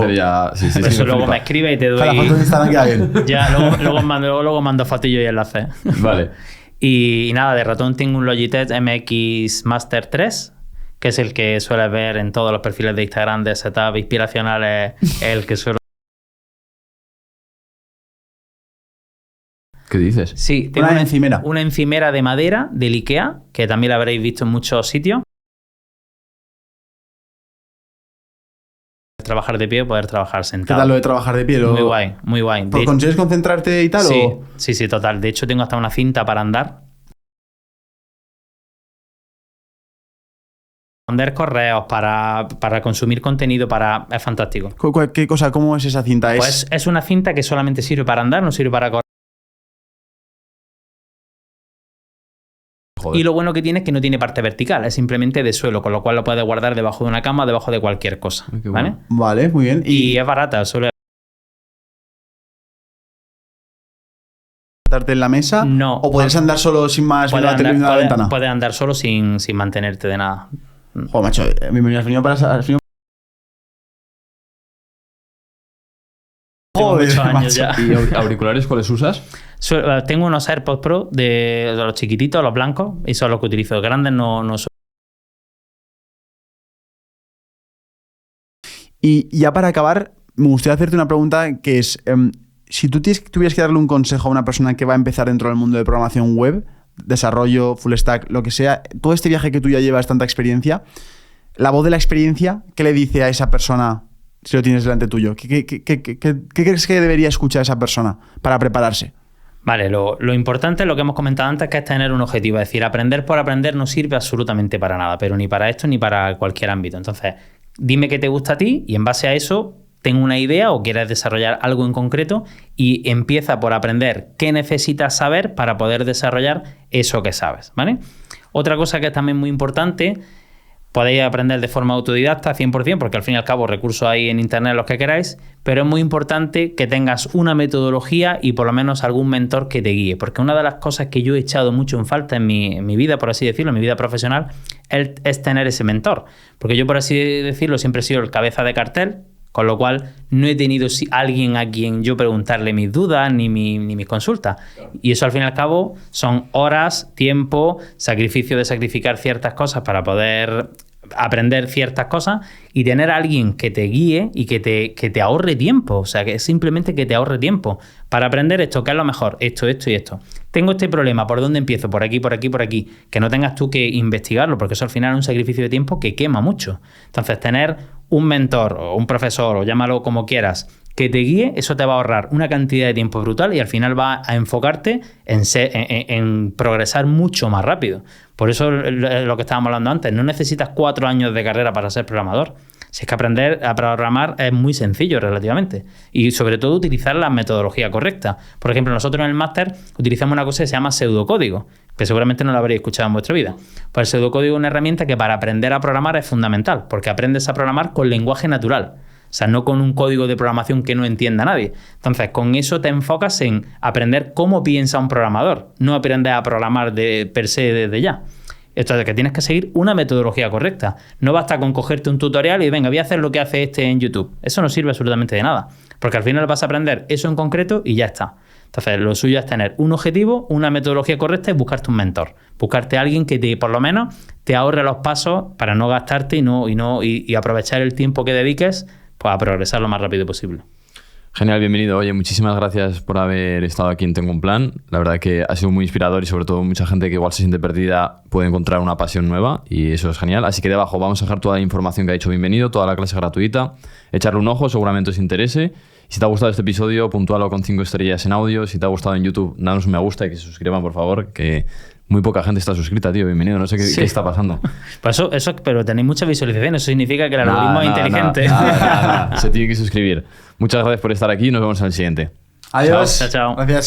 sí, Por eso me luego flipa. me escribe y te doy... La foto de Instagram queda bien. Ya, luego mando fotillos y enlaces. Vale. Y nada, de ratón tengo un Logitech MX Master 3, que es el que sueles ver en todos los perfiles de Instagram de setup inspiracionales, el que suelo... ¿Qué dices? Sí, tengo Una encimera. Una encimera de madera del IKEA, que también la habréis visto en muchos sitios. Trabajar de pie o poder trabajar ¿Qué sentado. tal lo de trabajar de pie? Muy guay, muy guay. ¿Consigues concentrarte y tal? Sí, total. De hecho, tengo hasta una cinta para andar. Responder correos, para consumir contenido, es fantástico. ¿Qué cosa? ¿Cómo es esa cinta? Pues es una cinta que solamente sirve para andar, no sirve para correr. Joder. Y lo bueno que tiene es que no tiene parte vertical, es simplemente de suelo, con lo cual lo puedes guardar debajo de una cama, debajo de cualquier cosa. Ay, qué ¿Vale? bueno. Vale, muy bien. Y es barata, suele... ¿Sentarte en la mesa? No. ¿O puedes andar solo sin más viendo la ventana? Puedes andar solo sin mantenerte de nada. Joder, macho, bienvenido. Has venido para... Tengo Joder, muchos años macho. ya. ¿Y auriculares cuáles usas? Tengo unos AirPods Pro de los chiquititos, los blancos, y son los que utilizo. Grandes no son. Y ya para acabar, me gustaría hacerte una pregunta que es, si tú tuvieras que darle un consejo a una persona que va a empezar dentro del mundo de programación web, desarrollo, full stack, lo que sea, todo este viaje que tú ya llevas, tanta experiencia, la voz de la experiencia, ¿qué le dice a esa persona si lo tienes delante tuyo? ¿Qué crees que debería escuchar esa persona para prepararse? Vale, lo importante es lo que hemos comentado antes, que es tener un objetivo. Es decir, aprender por aprender no sirve absolutamente para nada, pero ni para esto ni para cualquier ámbito. Entonces, dime qué te gusta a ti y en base a eso, ten una idea o quieres desarrollar algo en concreto y empieza por aprender qué necesitas saber para poder desarrollar eso que sabes, ¿vale? Otra cosa que es también muy importante, podéis aprender de forma autodidacta 100%, porque al fin y al cabo recursos hay en internet los que queráis, pero es muy importante que tengas una metodología y por lo menos algún mentor que te guíe, porque una de las cosas que yo he echado mucho en falta en mi vida, por así decirlo, en mi vida profesional, es tener ese mentor. Porque yo, por así decirlo, siempre he sido el cabeza de cartel, con lo cual no he tenido alguien a quien yo preguntarle mis dudas ni mis consultas. Y eso al fin y al cabo son horas, tiempo, sacrificio de sacrificar ciertas cosas para poder aprender ciertas cosas y tener a alguien que te guíe y que te ahorre tiempo. O sea, que simplemente que te ahorre tiempo para aprender esto, que es lo mejor, esto y esto. Tengo este problema, ¿por dónde empiezo? Por aquí, por aquí, por aquí. Que no tengas tú que investigarlo, porque eso al final es un sacrificio de tiempo que quema mucho. Entonces, tener un mentor o un profesor, o llámalo como quieras, que te guíe, eso te va a ahorrar una cantidad de tiempo brutal y al final va a enfocarte en progresar mucho más rápido. Por eso lo que estábamos hablando antes, no necesitas 4 años de carrera para ser programador. Si es que aprender a programar es muy sencillo relativamente y sobre todo utilizar la metodología correcta. Por ejemplo, nosotros en el máster utilizamos una cosa que se llama pseudocódigo, que seguramente no lo habréis escuchado en vuestra vida. Pues el pseudocódigo es una herramienta que para aprender a programar es fundamental, porque aprendes a programar con lenguaje natural. O sea, no con un código de programación que no entienda nadie. Entonces, con eso te enfocas en aprender cómo piensa un programador, no aprender a programar per se desde ya. Esto es que tienes que seguir una metodología correcta. No basta con cogerte un tutorial y venga, voy a hacer lo que hace este en YouTube. Eso no sirve absolutamente de nada, porque al final vas a aprender eso en concreto y ya está. Entonces, lo suyo es tener un objetivo, una metodología correcta y buscarte un mentor. Buscarte a alguien que por lo menos te ahorre los pasos para no gastarte y aprovechar el tiempo que dediques pues, a progresar lo más rápido posible. Genial, bienvenido. Oye, muchísimas gracias por haber estado aquí en Tengo un Plan. La verdad que ha sido muy inspirador y sobre todo mucha gente que igual se siente perdida puede encontrar una pasión nueva y eso es genial. Así que debajo vamos a dejar toda la información que ha dicho bienvenido, toda la clase gratuita. Echarle un ojo, seguramente os interese. Si te ha gustado este episodio, puntúalo con 5 estrellas en audio. Si te ha gustado en YouTube, danos un me gusta y que se suscriban, por favor, que muy poca gente está suscrita, tío. Bienvenido. No sé qué está pasando. Pues eso, pero tenéis muchas visualizaciones. Eso significa que el algoritmo es inteligente. Nada. Se tiene que suscribir. Muchas gracias por estar aquí y nos vemos en el siguiente. Adiós. Chao. Gracias.